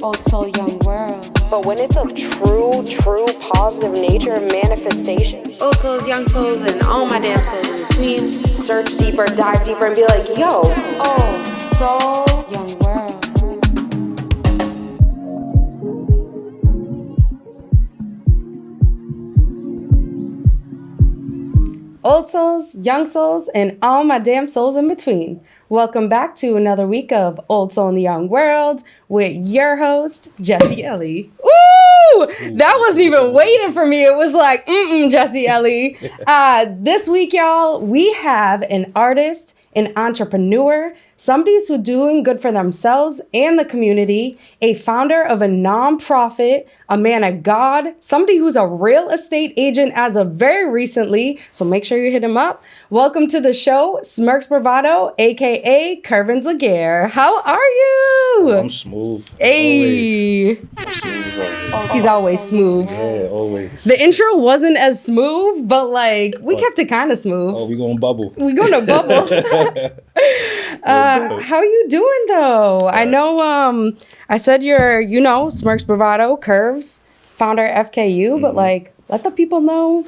Old soul, young world. But when it's of true positive nature and manifestation, Old souls, young souls, and all my damn souls in between. search deeper, dive deeper, and be like, yo, Old soul, young world. Old souls, young souls, and all my damn souls in between. Welcome back to another week of Old Soul in the Young World with your host, Jessie Ellie. Woo! That wasn't even waiting for me. It was like, Jessie Ellie. This week, y'all, we have an artist, an entrepreneur, somebody who's doing good for themselves and the community, a founder of a nonprofit, a man of God, somebody who's a real estate agent as of very recently, so make sure you hit him up. Welcome to the show, Smurkz Braveheart, aka Kervens LaGuerre. How are you? I'm smooth. Hey. Always. He's always smooth. Yeah, always. The intro wasn't as smooth, but like we kept it kind of smooth. Oh, we gonna bubble. We gonna bubble. How you doing though? I know I said you're, Smurkz Braveheart, Kervs, founder of EFKAYU, but like let the people know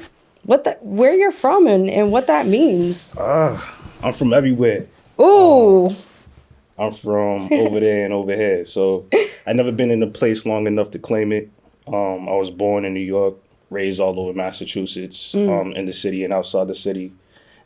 where you're from and what that means. I'm from everywhere. Ooh. I'm from over there and over here. So I never been in a place long enough to claim it. I was born in New York, raised all over Massachusetts, in the city and outside the city,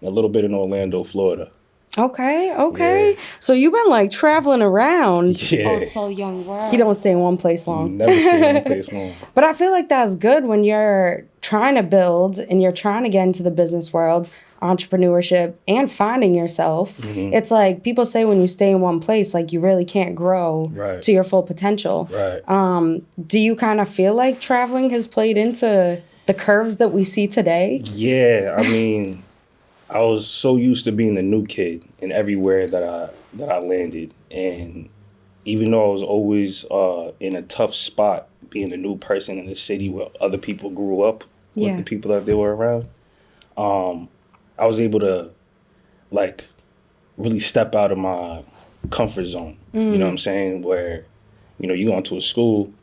and a little bit in Orlando, Florida. Okay. Yeah. So you've been like traveling around. Yeah. Old soul, young world. You don't stay in one place long. Never stay in one place long. But I feel like that's good when you're trying to build and you're trying to get into the business world, entrepreneurship, and finding yourself. It's like people say when you stay in one place, like you really can't grow to your full potential. Right. Do you kind of feel like traveling has played into the curves that we see today? Yeah, I mean, I was so used to being the new kid in everywhere that I landed, and even though I was always in a tough spot, being a new person in a city where other people grew up with the people that they were around, I was able to like really step out of my comfort zone. You know what I'm saying? Where you go into a school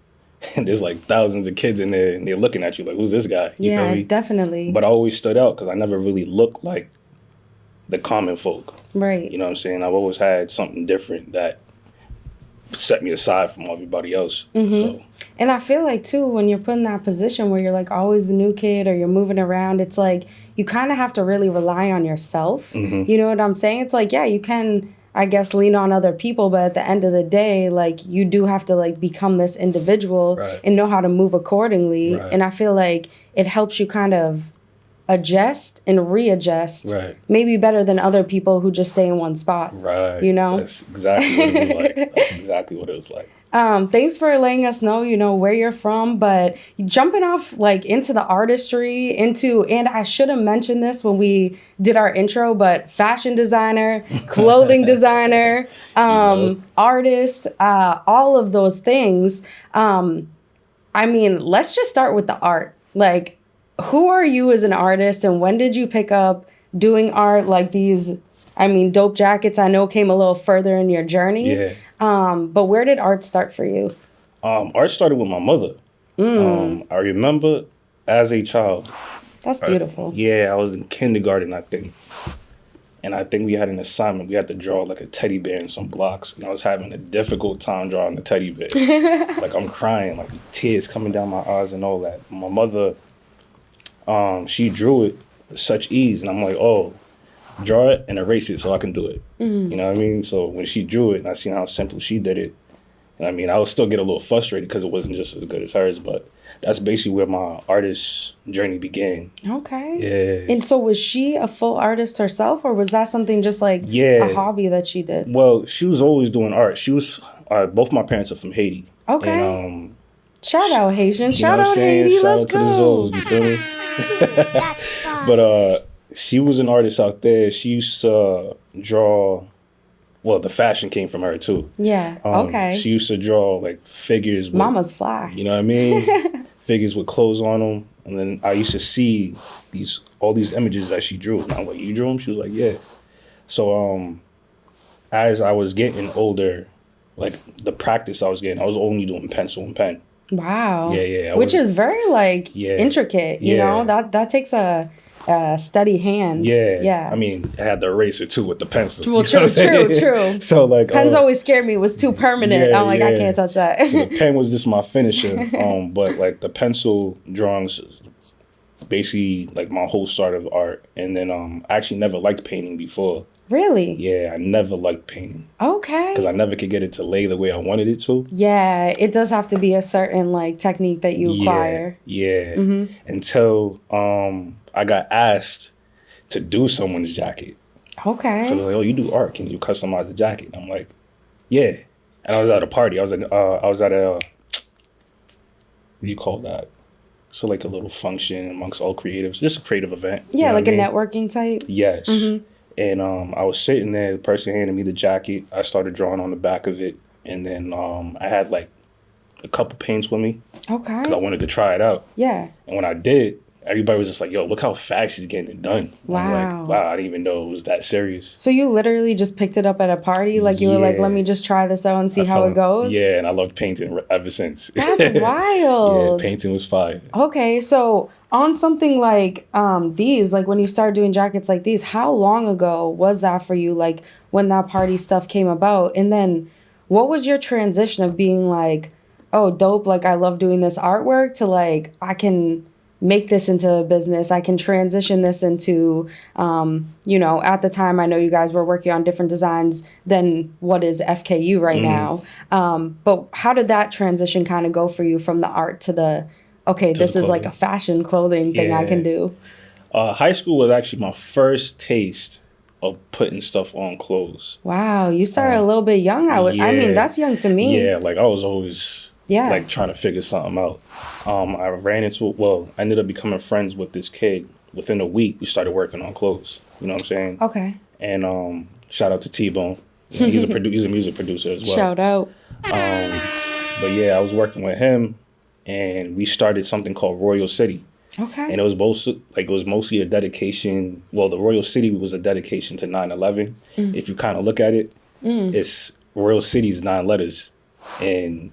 and there's like thousands of kids in there and they're looking at you like, who's this guy? You feel me? Definitely. But I always stood out because I never really looked like the common folk. Right. You know what I'm saying? I've always had something different that set me aside from everybody else. So. And I feel like too, when you're put in that position where you're like always the new kid or you're moving around, it's like you kind of have to really rely on yourself. You know what I'm saying? It's like, yeah, you can, I guess, lean on other people, but at the end of the day, like you do have to like become this individual and know how to move accordingly. And I feel like it helps you kind of adjust and readjust maybe better than other people who just stay in one spot. Right. That's exactly what it was like. That's exactly what it was like. Thanks for letting us know, where you're from, but jumping off like into the artistry, and I should have mentioned this when we did our intro, but fashion designer, clothing designer, artist, all of those things. I mean, let's just start with the art. Like, who are you as an artist and when did you pick up doing art like these? I mean, dope jackets, I know came a little further in your journey. Yeah. But where did art start for you? Art started with my mother. I remember as a child. That's beautiful. I was in kindergarten, I think. And I think we had an assignment. We had to draw like a teddy bear and some blocks. And I was having a difficult time drawing the teddy bear. Like I'm crying, like tears coming down my eyes and all that. My mother, she drew it with such ease. And I'm like, oh, draw it and erase it so I can do it. You know what I mean? So when she drew it and I seen how simple she did it, and I mean, I would still get a little frustrated because it wasn't just as good as hers, but that's basically where my artist journey began. Okay. Yeah. And so was she a full artist herself, or was that something just like a hobby that she did? Well, she was always doing art. She was, both my parents are from Haiti. Okay. And, shout out Haitian. Shout out Haiti. Shout Let's out go. to the Zoes, you feel me? That's fun. But she was an artist out there. She used to draw. Well, the fashion came from her too. Yeah. Okay. She used to draw like figures. With, Mama's fly. You know what I mean? Figures with clothes on them, and then I used to see all these images that she drew. And I'm like, "You drew them?" She was like, "Yeah." So as I was getting older, like the practice I was getting, I was only doing pencil and pen. Wow. Yeah. Which is very like intricate, you know? That takes a steady hand. Yeah. I mean, I had the eraser too with the pencil. Well, true. So like pens always scared me. It was too permanent. I'm like, I can't touch that. So the pen was just my finisher. But like the pencil drawings, basically like my whole start of art. And then I actually never liked painting before. Really? Yeah, I never liked painting. Okay. Because I never could get it to lay the way I wanted it to. Yeah, it does have to be a certain like technique that you acquire. Yeah. Until I got asked to do someone's jacket. Okay. So they're like, oh, you do art. Can you customize the jacket? And I'm like, yeah. And I was at a party. I was at a, what do you call that? So like a little function amongst all creatives. Just a creative event. Yeah, like a networking type. Yes. And I was sitting there. The person handed me the jacket. I started drawing on the back of it. And then I had like a couple paints with me. Okay. Because I wanted to try it out. Yeah. And when I did, everybody was just like, yo, look how fast he's getting it done. Wow. I'm like, wow, I didn't even know it was that serious. So you literally just picked it up at a party? Like you were like, let me just try this out and see how it goes? Yeah, and I loved painting ever since. That's wild. Yeah, painting was fire. Okay, so on something like these, like when you started doing jackets like these, how long ago was that for you? Like when that party stuff came about? And then what was your transition of being like, oh, dope, like I love doing this artwork to like, I can make this into a business. I can transition this into, you know, at the time, I know you guys were working on different designs than what is FKU right now. But how did that transition kind of go for you from the art to the, okay, this is like a fashion clothing thing I can do? High school was actually my first taste of putting stuff on clothes. Wow, you started a little bit young. I mean, that's young to me. Yeah, like I was always like trying to figure something out. I ended up becoming friends with this kid. Within a week, we started working on clothes. You know what I'm saying? Okay. And shout out to T-Bone. You know, he's a music producer as well. Shout out. But yeah, I was working with him, and we started something called Royal City. Okay. And it was mostly a dedication. Well, the Royal City was a dedication to 9/11. If you kind of look at it, it's Royal City's 9 letters, and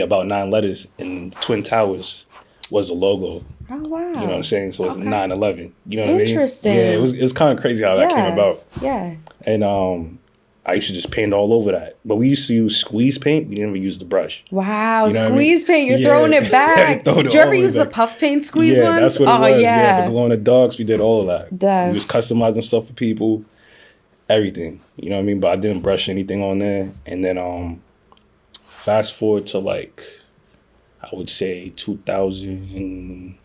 about 9 letters, and Twin Towers was the logo. Oh wow! You know what I'm saying? So it's 9/11. You know what I mean? Interesting. Yeah, it was kind of crazy how that came about. Yeah. And I used to just paint all over that. But we used to use squeeze paint. We didn't even use the brush. Wow, you know squeeze paint. You're throwing it back. Did you ever use the puff paint squeeze ones? That's what it was. Yeah, the glow in the dogs. We did all of that. Duh. We was customizing stuff for people. Everything. You know what I mean? But I didn't brush anything on there. And then fast forward to like, I would say 2017.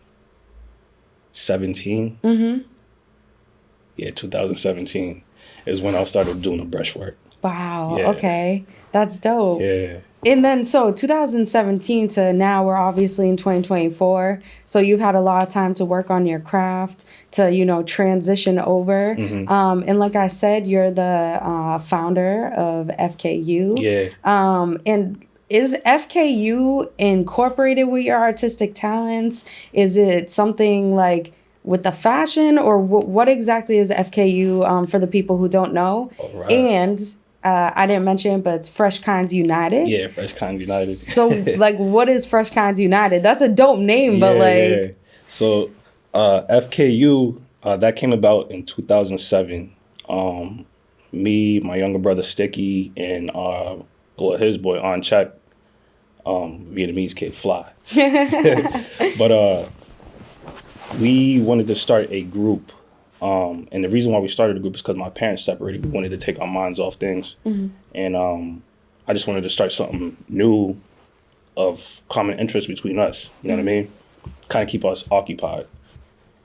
Yeah, 2017 is when I started doing the brushwork. Wow. Yeah. Okay. That's dope. Yeah. And then so 2017 to now, we're obviously in 2024. So you've had a lot of time to work on your craft, to, you know, transition over. And like I said, you're the founder of EFKAYU. Yeah. And is EFKAYU incorporated with your artistic talents? Is it something like with the fashion, or what exactly is EFKAYU for the people who don't know? Right. And I didn't mention, but it's Fresh Kinds United. Yeah, Fresh Kinds United. So, like, what is Fresh Kinds United? That's a dope name, but like... Yeah. So, EFKAYU, that came about in 2007. Me, my younger brother Sticky, and his boy On Check, Vietnamese kid Fly. But we wanted to start a group. And the reason why we started the group is because my parents separated. We wanted to take our minds off things. And I just wanted to start something new of common interest between us. You know what I mean? Kind of keep us occupied.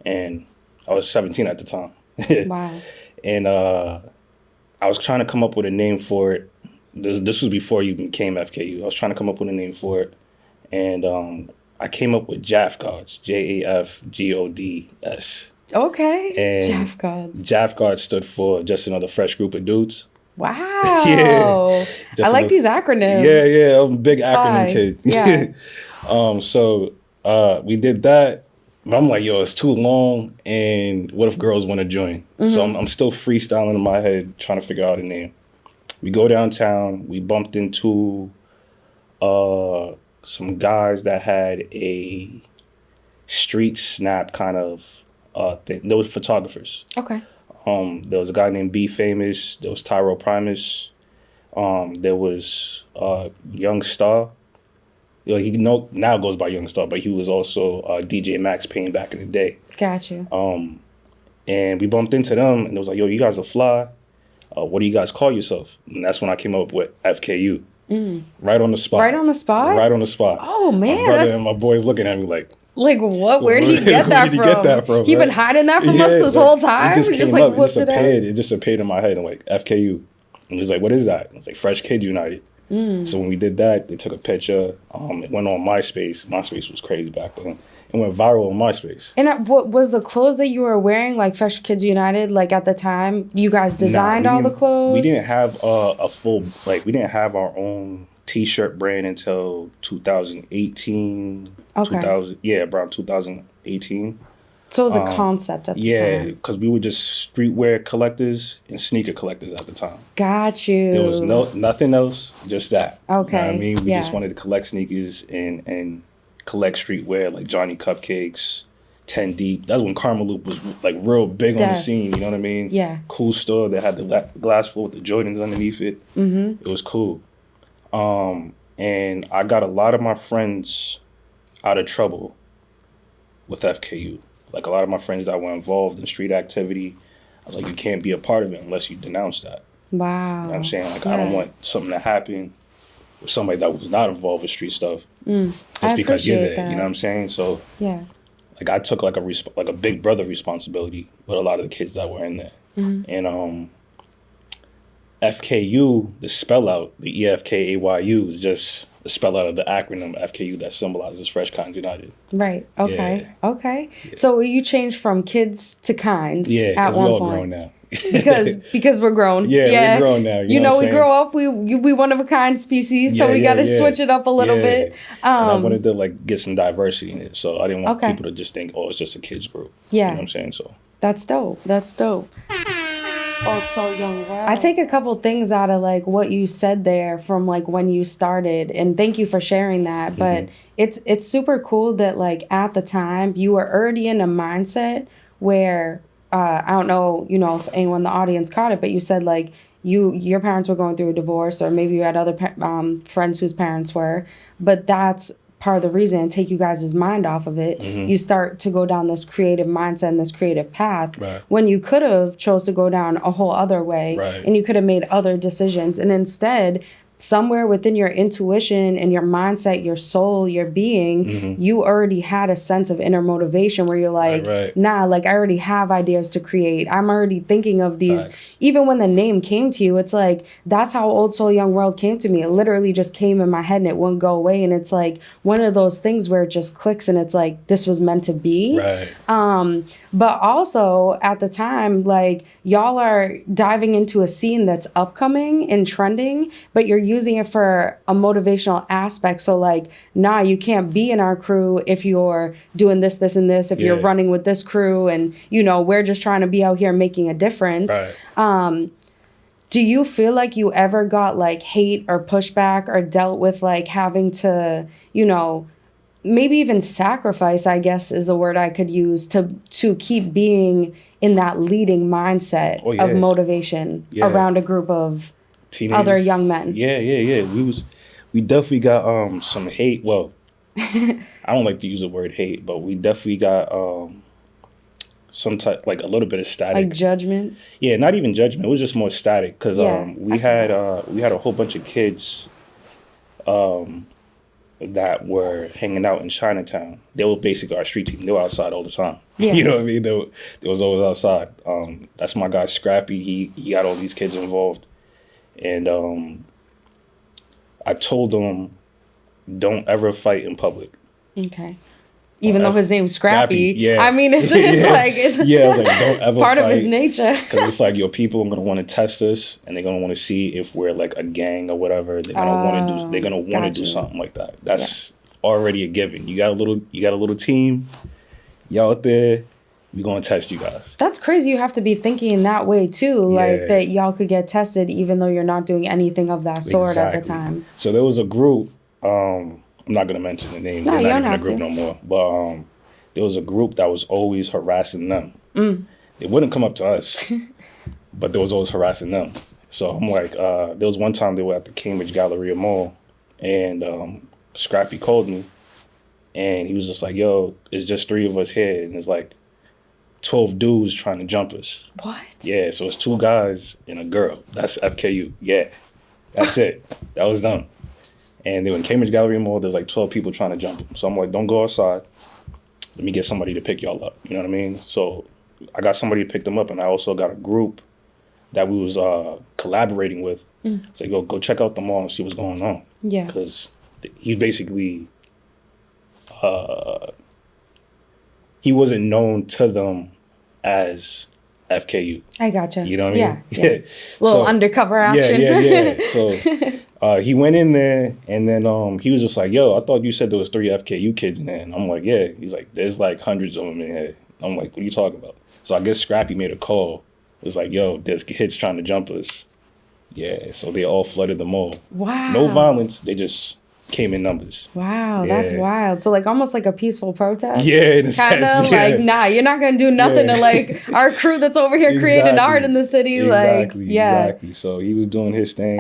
And I was 17 at the time. Wow. And I was trying to come up with a name for it. This was before you became FKU. I was trying to come up with a name for it. And I came up with JAF Gods, JAFGODS. Okay. And JAF Gods. JAF Gods stood for Just Another Fresh Group of Dudes. Wow. Yeah. I like these acronyms. Yeah. I'm a big acronym kid. Yeah. So we did that. But I'm like, yo, it's too long. And what if girls want to join? So I'm still freestyling in my head, trying to figure out a name. We go downtown. We bumped into some guys that had a street snap kind of thing. Those photographers. Okay. There was a guy named B Famous. There was Tyro Primus. There was Young Star. He now goes by Young Star, but he was also DJ Max Payne back in the day. Got you. And we bumped into them, and it was like, yo, you guys are fly. What do you guys call yourself? And that's when I came up with EFKAYU. Right on the spot. Right on the spot? Right on the spot. Oh, man. My brother and my boys looking at me like what? Where did he get that from? Where did he get that from? He been hiding that from us this whole time? It just came like up. whipped it out? It just appeared in my head. I'm like, EFKAYU. And he was like, what is that? And it's like Fresh Kid United. So when we did that, they took a picture. It went on MySpace. MySpace was crazy back then. It went viral on MySpace. And what was the clothes that you were wearing, like Fresh Kids United, like at the time? You guys designed all the clothes? We didn't have we didn't have our own T-shirt brand until 2018. Okay. Around 2018. So it was a concept at the time. Yeah, because we were just streetwear collectors and sneaker collectors at the time. Got you. There was nothing else, just that. Okay. You know what I mean? We just wanted to collect sneakers and collect streetwear like Johnny Cupcakes, 10 Deep. That's when Karma Loop was like real big on the scene, you know what I mean? Yeah. Cool store that had the glass full with the Jordans underneath it. Mm-hmm. It was cool. And I got a lot of my friends out of trouble with EFKAYU. Like a lot of my friends that were involved in street activity, I was like, you can't be a part of it unless you denounce that. Wow. You know what I'm saying? Like, I don't want something to happen with somebody that was not involved with street stuff just because you're there. That. You know what I'm saying? So, yeah. Like, I took like a big brother responsibility with a lot of the kids that were in there. And EFKAYU, the spell out, the EFKAYU is just the spell out of the acronym EFKAYU that symbolizes Fresh Kinds United. Right. Okay. Yeah. Okay. Yeah. So you changed from kids to kinds at one we're all point. grown now. because we're grown. Yeah, we're grown now. You know we grow up, we one of a kind species, so we got to switch it up a little bit. And I wanted to like get some diversity in it, so I didn't want people to just think, oh, it's just a kids group. Yeah. You know what I'm saying? So that's dope. That's dope. Also Young World. I take a couple things out of like what you said there from like when you started, and thank you for sharing that. But it's super cool that like at the time you were already in a mindset where I don't know, if anyone in the audience caught it, but you said like your parents were going through a divorce, or maybe you had other friends whose parents were, but that's part of the reason, and take you guys' mind off of it. You start to go down this creative mindset and this creative path when you could have chose to go down a whole other way, and you could have made other decisions. And instead, somewhere within your intuition and your mindset, your soul, your being, you already had a sense of inner motivation where you're like, nah, like I already have ideas to create. I'm already thinking of these. Facts. Even when the name came to you, it's like, that's how Old Soul Young World came to me. It literally just came in my head and it wouldn't go away. And it's like one of those things where it just clicks and it's like, this was meant to be. But also at the time, like y'all are diving into a scene that's upcoming and trending, but you're using it for a motivational aspect. So like, nah, you can't be in our crew if you're doing this, this, and this, if you're running with this crew, and we're just trying to be out here making a difference. Do you feel like you ever got like hate or pushback or dealt with like having to, maybe even sacrifice, I guess is a word I could use, to keep being in that leading mindset of motivation around a group of teenagers, other young men? We definitely got some hate. Well, I don't like to use the word hate, but we definitely got some type, like a little bit of static, like judgment. Yeah, not even judgment. It was just more static because we had a whole bunch of kids that were hanging out in Chinatown. They were basically our street team. They were outside all the time. You know what I mean? They was always outside. That's my guy Scrappy. He got all these kids involved, and I told them, don't ever fight in public. Okay. Even though his name's Scrappy. I mean, it's like, it's I was like, don't ever part fight, of his nature. Because it's like, people are going to want to test us, and they're going to want to see if we're like a gang or whatever. They're going to want to do something like that. That's already a given. You got a little team. You out there. we gonna test you guys. That's crazy. You have to be thinking that way too, like that y'all could get tested even though you're not doing anything of that sort at the time. So there was a group. I'm not gonna mention the name. No, They're you not don't even a have group to. no more. But there was a group that was always harassing them. They wouldn't come up to us, but they was always harassing them. So I'm like, there was one time they were at the Cambridge Galleria Mall, and Scrappy called me, and he was just like, "Yo, it's just 3 of us here, and it's like 12 dudes trying to jump us." What? Yeah, so it's 2 guys and a girl. That's FKU. Yeah, that's it. That was done. And they were in Cambridge Galleria Mall. There's like 12 people trying to jump them. So I'm like, don't go outside. Let me get somebody to pick y'all up. You know what I mean? So I got somebody to pick them up, and I also got a group that we was collaborating with. So go check out the mall and see what's going on. Yeah. Because he basically, he wasn't known to them as FKU. I gotcha. You know what I mean? Yeah. Little undercover action. Yeah. So he went in there, and then he was just like, "Yo, I thought you said there was 3 FKU kids in there." And I'm like, "Yeah." He's like, "There's like hundreds of them in here." I'm like, "What are you talking about?" So I guess Scrappy made a call. It was like, "Yo, there's kids trying to jump us." Yeah, so they all flooded the mall. Wow. No violence. They just came in numbers. Wow, that's Yeah. wild. So like almost like a peaceful protest. Yeah, in a Kind of sense, yeah. like, nah, you're not gonna do nothing Yeah. to like our crew that's over here creating art in the city. Exactly, like, yeah. exactly. So he was doing his thing.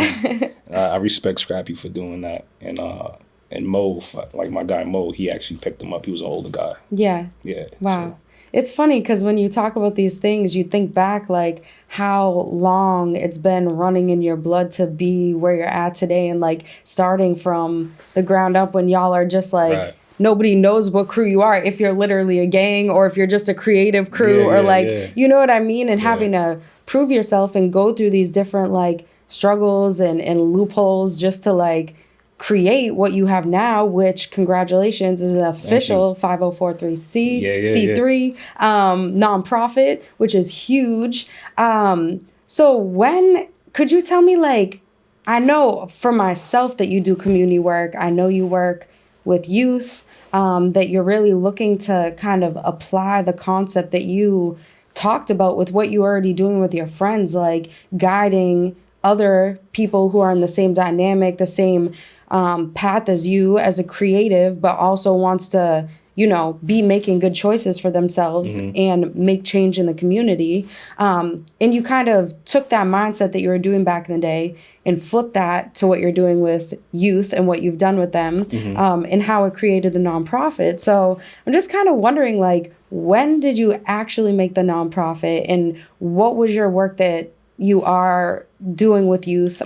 I respect Scrappy for doing that. And Mo, like my guy Mo, he actually picked him up. He was an older guy. Yeah. Yeah. Wow. So. It's funny because when you talk about these things, you think back like how long it's been running in your blood to be where you're at today, and like starting from the ground up when y'all are just like, Right. Nobody knows what crew you are, if you're literally a gang or if you're just a creative crew you know what I mean? And having to prove yourself and go through these different like struggles and loopholes just to like create what you have now, which congratulations is an official 5043C nonprofit, which is huge. So when could you tell me, like, I know for myself that you do community work. I know you work with youth, that you're really looking to kind of apply the concept that you talked about with what you're already doing with your friends, like guiding other people who are in the same dynamic, the same path as you as a creative, but also wants to, you know, be making good choices for themselves and make change in the community. And you kind of took that mindset that you were doing back in the day and flipped that to what you're doing with youth and what you've done with them, and how it created the nonprofit. So I'm just kind of wondering, like, when did you actually make the nonprofit, and what was your work that you are doing with youth,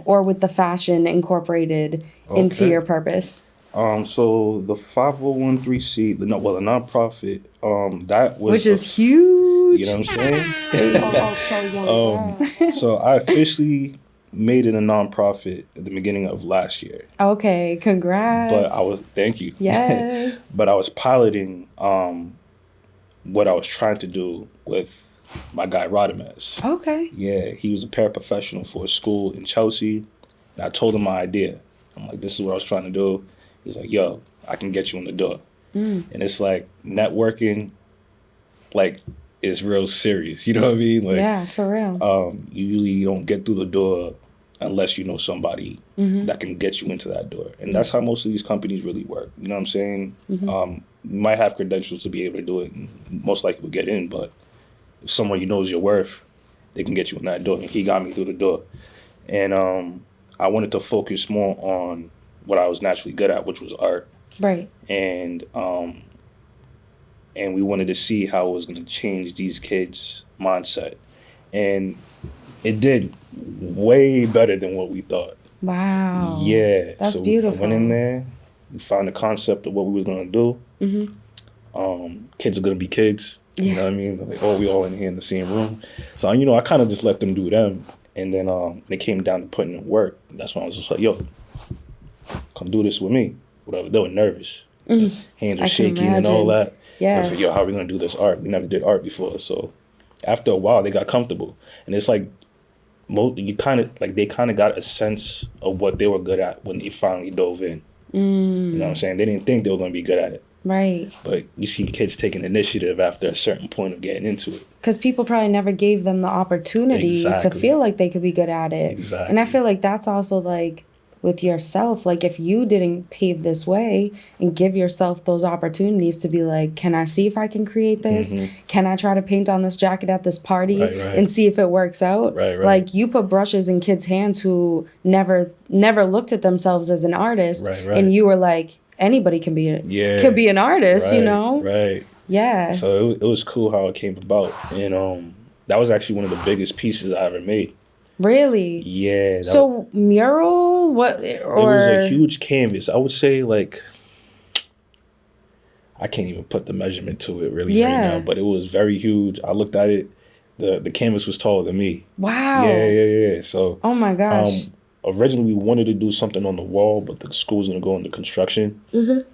or with the fashion incorporated into your purpose? So the 501c, the nonprofit, that was which is huge. You know what I'm saying? Also young girl. So I officially made it a nonprofit at the beginning of last year. Okay, congrats. But thank you. Yes. But I was piloting what I was trying to do with my guy Rodimus. Okay. Yeah, he was a paraprofessional for a school in Chelsea. And I told him my idea. I'm like, this is what I was trying to do. He's like, yo, I can get you in the door. And it's like networking, like, is real serious. You know what I mean? Like, yeah, for real. You usually don't get through the door unless you know somebody that can get you into that door. And that's how most of these companies really work. You know what I'm saying? You might have credentials to be able to do it, and most likely will get in, but if someone you knows your worth, they can get you in that door. And he got me through the door. And I wanted to focus more on what I was naturally good at, which was art. Right. And we wanted to see how it was going to change these kids' mindset. And it did way better than what we thought. Wow. Yeah. That's so beautiful. We went in there, we found the concept of what we were going to do. Kids are going to be kids. Yeah. You know what I mean? Like, we all in here in the same room. So, you know, I kind of just let them do them. And then when it came down to putting in work, that's when I was just like, yo, come do this with me. Whatever. They were nervous. Hands were shaking and all that. Yeah. I said, yo, how are we going to do this art? We never did art before. So after a while, they got comfortable. And it's like, they kind of got a sense of what they were good at when they finally dove in. You know what I'm saying? They didn't think they were going to be good at it. Right. But you see kids taking initiative after a certain point of getting into it. Because people probably never gave them the opportunity to Exactly. feel like they could be good at it. Exactly. And I feel like that's also like with yourself. Like if you didn't pave this way and give yourself those opportunities to be like, can I see if I can create this? Can I try to paint on this jacket at this party Right. and see if it works out? Right. Like you put brushes in kids' hands who never looked at themselves as an artist. Right. And you were like, anybody can be could be an artist, you know? Right. Yeah. So it was cool how it came about. And that was actually one of the biggest pieces I ever made. Really? Yeah. So mural, what? Or it was a huge canvas. I would say like, I can't even put the measurement to it really right now, but it was very huge. I looked at it. The canvas was taller than me. Wow. Yeah. So. Oh my gosh. Originally, we wanted to do something on the wall, but the school was going to go into construction.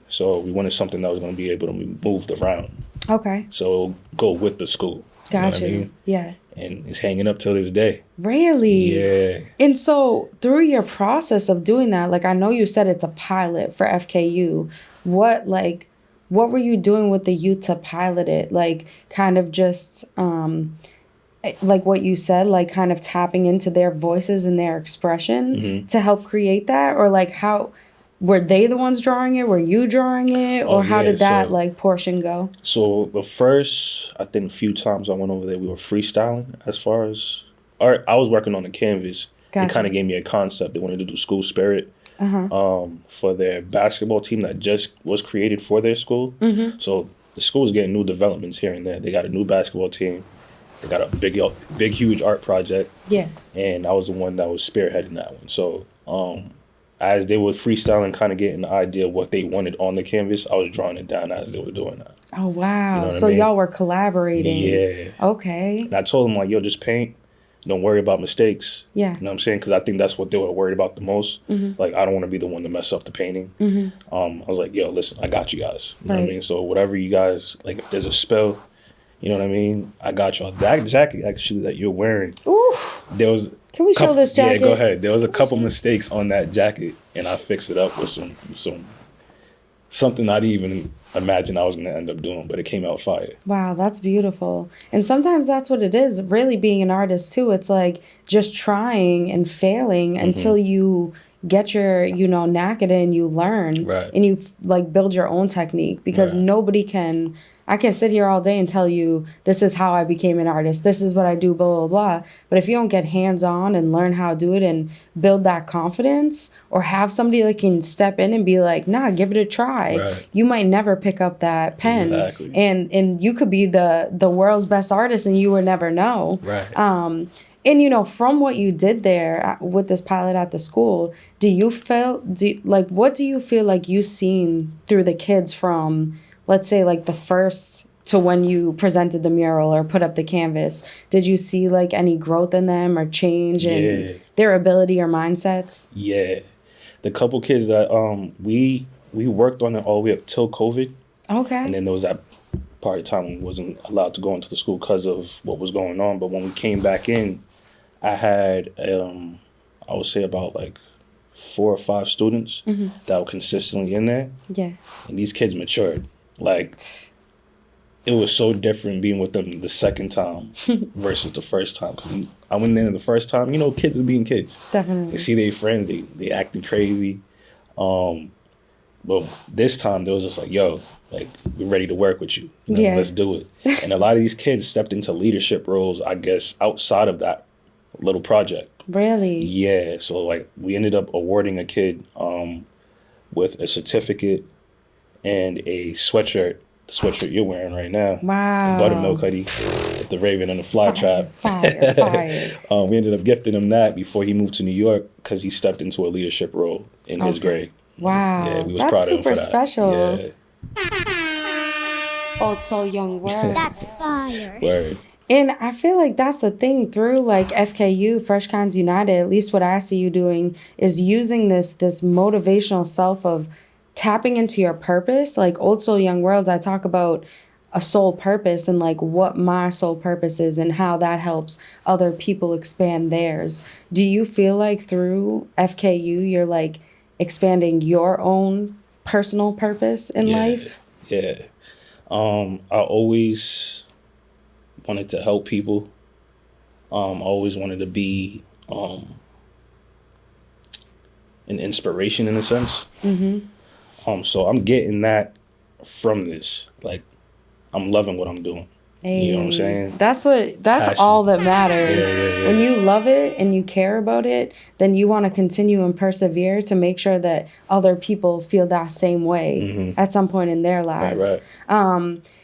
So we wanted something that was going to be able to be moved around. Okay. So go with the school. Gotcha. You know what I mean? Yeah. And it's hanging up till this day. Really? Yeah. And so through your process of doing that, like I know you said it's a pilot for FKU. What were you doing with the youth to pilot it? Like kind of just like what you said, like kind of tapping into their voices and their expression to help create that? Or like how were they the ones drawing it? Were you drawing it? Or how did that like portion go? So the first, I think, few times I went over there, we were freestyling as far as art. I was working on the canvas. Gotcha. It kind of gave me a concept. They wanted to do school spirit for their basketball team that just was created for their school. So the school is getting new developments here and there. They got a new basketball team. They got a big, huge art project. Yeah. And I was the one that was spearheading that one. So as they were freestyling, kind of getting the idea of what they wanted on the canvas, I was drawing it down as they were doing that. Oh, wow. You know what So I mean? y'all were collaborating. Yeah. Okay. And I told them, like, yo, just paint. Don't worry about mistakes. Yeah. You know what I'm saying? Because I think that's what they were worried about the most. Like, I don't want to be the one to mess up the painting. I was like, yo, listen, I got you guys. You know what I mean? So whatever you guys, like, if there's a spell, you know what I mean? I got y'all. That jacket, actually, that you're wearing, Oof. there was... Can we show this jacket? Yeah, go ahead. There was a couple mistakes on that jacket, and I fixed it up with something I didn't even imagine I was going to end up doing, but it came out fire. Wow, that's beautiful. And sometimes that's what it is, really being an artist too. It's like just trying and failing until you get your, knack at it and you learn. Right. And you like build your own technique because nobody can... I can sit here all day and tell you, this is how I became an artist. This is what I do, blah, blah, blah. But if you don't get hands-on and learn how to do it and build that confidence or have somebody that can step in and be like, nah, give it a try, you might never pick up that pen. Exactly. And you could be the world's best artist and you would never know. Right. And, from what you did there with this pilot at the school, what do you feel like you've seen through the kids from... let's say like the first to when you presented the mural or put up the canvas, did you see like any growth in them or change in their ability or mindsets? Yeah. The couple kids that we worked on it all the way up till COVID. Okay. And then there was that part of time when we wasn't allowed to go into the school because of what was going on. But when we came back in, I had I would say about like 4 or 5 students that were consistently in there. Yeah. And these kids matured. Like, it was so different being with them the second time versus the first time. Because I went in the first time, kids are being kids. Definitely. They see their friends, they acting crazy. But this time, they was just like, yo, like, we're ready to work with you. Let's do it. And a lot of these kids stepped into leadership roles, I guess, outside of that little project. Really? Yeah. So, like, we ended up awarding a kid with a certificate and a sweatshirt, the sweatshirt you're wearing right now. Wow. The buttermilk hoodie with the raven and the fly trap. Fire. We ended up gifting him that before he moved to New York because he stepped into a leadership role in his grade. Wow. Yeah, we was proud of him for that. That's super special. Yeah. Old Soul Young World. That's fire. Word. And I feel like that's the thing through like FKU, Fresh Kinds United, at least what I see you doing is using this motivational self of tapping into your purpose. Like Old Soul Young Worlds, I talk about a soul purpose and like what my soul purpose is and how that helps other people expand theirs. Do you feel like through FKU, you're like expanding your own personal purpose in life? Yeah. I always wanted to help people. I always wanted to be an inspiration in a sense. So I'm getting that from this. Like, I'm loving what I'm doing. You know what I'm saying? That's Passion. all that matters. Yeah. When you love it and you care about it, then you want to continue and persevere to make sure that other people feel that same way at some point in their lives. Right.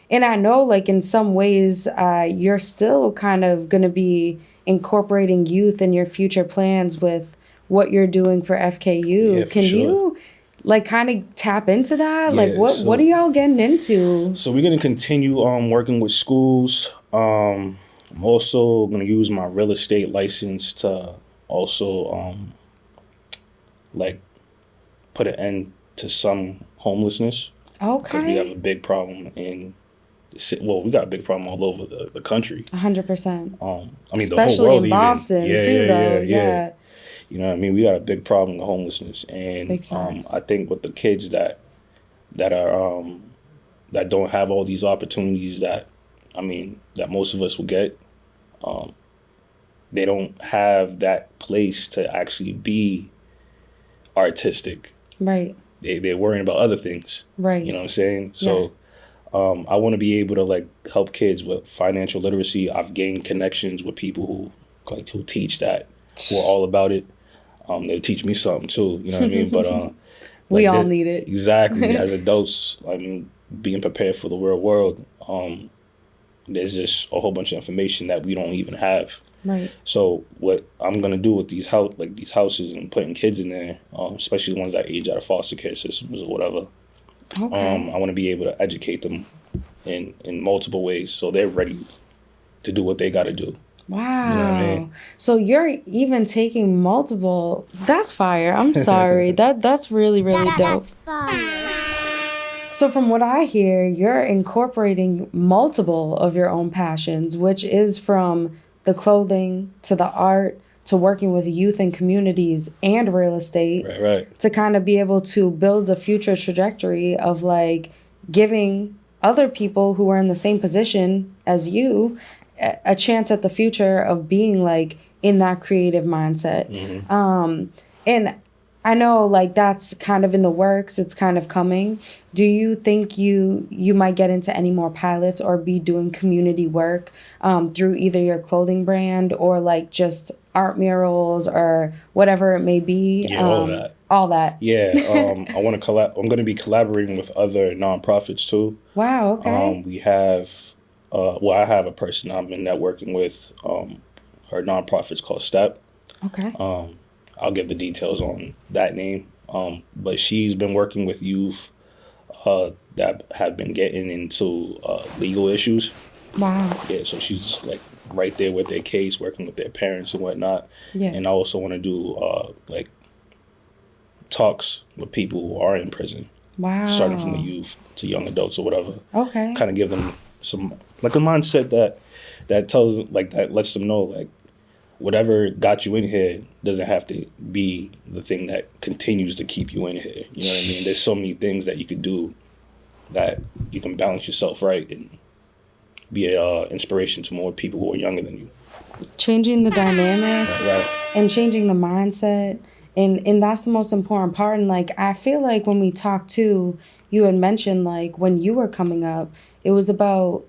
And I know, like, in some ways, you're still kind of going to be incorporating youth in your future plans with what you're doing for FKU. Yeah, for Can sure. you, like, kind of tap into that? Yeah, Like, what are y'all getting into? So we're gonna continue working with schools. I'm also gonna use my real estate license to also like put an end to some homelessness. Because we have Okay. a big problem we got a big problem all over the country. 100%. I mean, the whole Especially world in even. Boston, too, though. Yeah. You know what I mean? We got a big problem with homelessness, and Big facts. I think with the kids that are that don't have all these opportunities that most of us will get, they don't have that place to actually be artistic. Right. They're worrying about other things. Right. You know what I'm saying? So I want to be able to like help kids with financial literacy. I've gained connections with people who teach that, who are all about it. They'll teach me something too. You know what I mean? But We all need it. Exactly. As adults, I mean, being prepared for the real world. There's just a whole bunch of information that we don't even have. Right. So what I'm gonna do with these houses and putting kids in there, especially the ones that age out of foster care systems or whatever. Okay. I want to be able to educate them in multiple ways, so they're ready to do what they got to do. Wow. You know what I mean? So you're even taking multiple. That's fire. I'm sorry. That's really, really dope. So from what I hear, you're incorporating multiple of your own passions, which is from the clothing to the art to working with youth and communities and real estate. Right. To kind of be able to build a future trajectory of like giving other people who are in the same position as you a chance at the future of being like in that creative mindset. And I know like that's kind of in the works. It's kind of coming. Do you think you might get into any more pilots or be doing community work through either your clothing brand or like just art murals or whatever it may be? Yeah, all that. All that. Yeah. I want to I'm going to be collaborating with other nonprofits too. Wow. Okay. We have, I have a person I've been networking with. Her nonprofit's called Step. Okay. I'll give the details on that name. But she's been working with youth that have been getting into legal issues. Wow. Yeah, so she's like right there with their case, working with their parents and whatnot. Yeah. And I also want to do like talks with people who are in prison, Wow. starting from the youth to young adults or whatever. Okay. Kind of give them some like a mindset that tells like that lets them know like whatever got you in here doesn't have to be the thing that continues to keep you in here. You know what I mean? There's so many things that you could do that you can balance yourself right and be a inspiration to more people who are younger than you. Changing the dynamic Right. and changing the mindset. And that's the most important part. And like, I feel like when we talked too, you had mentioned like when you were coming up, it was about,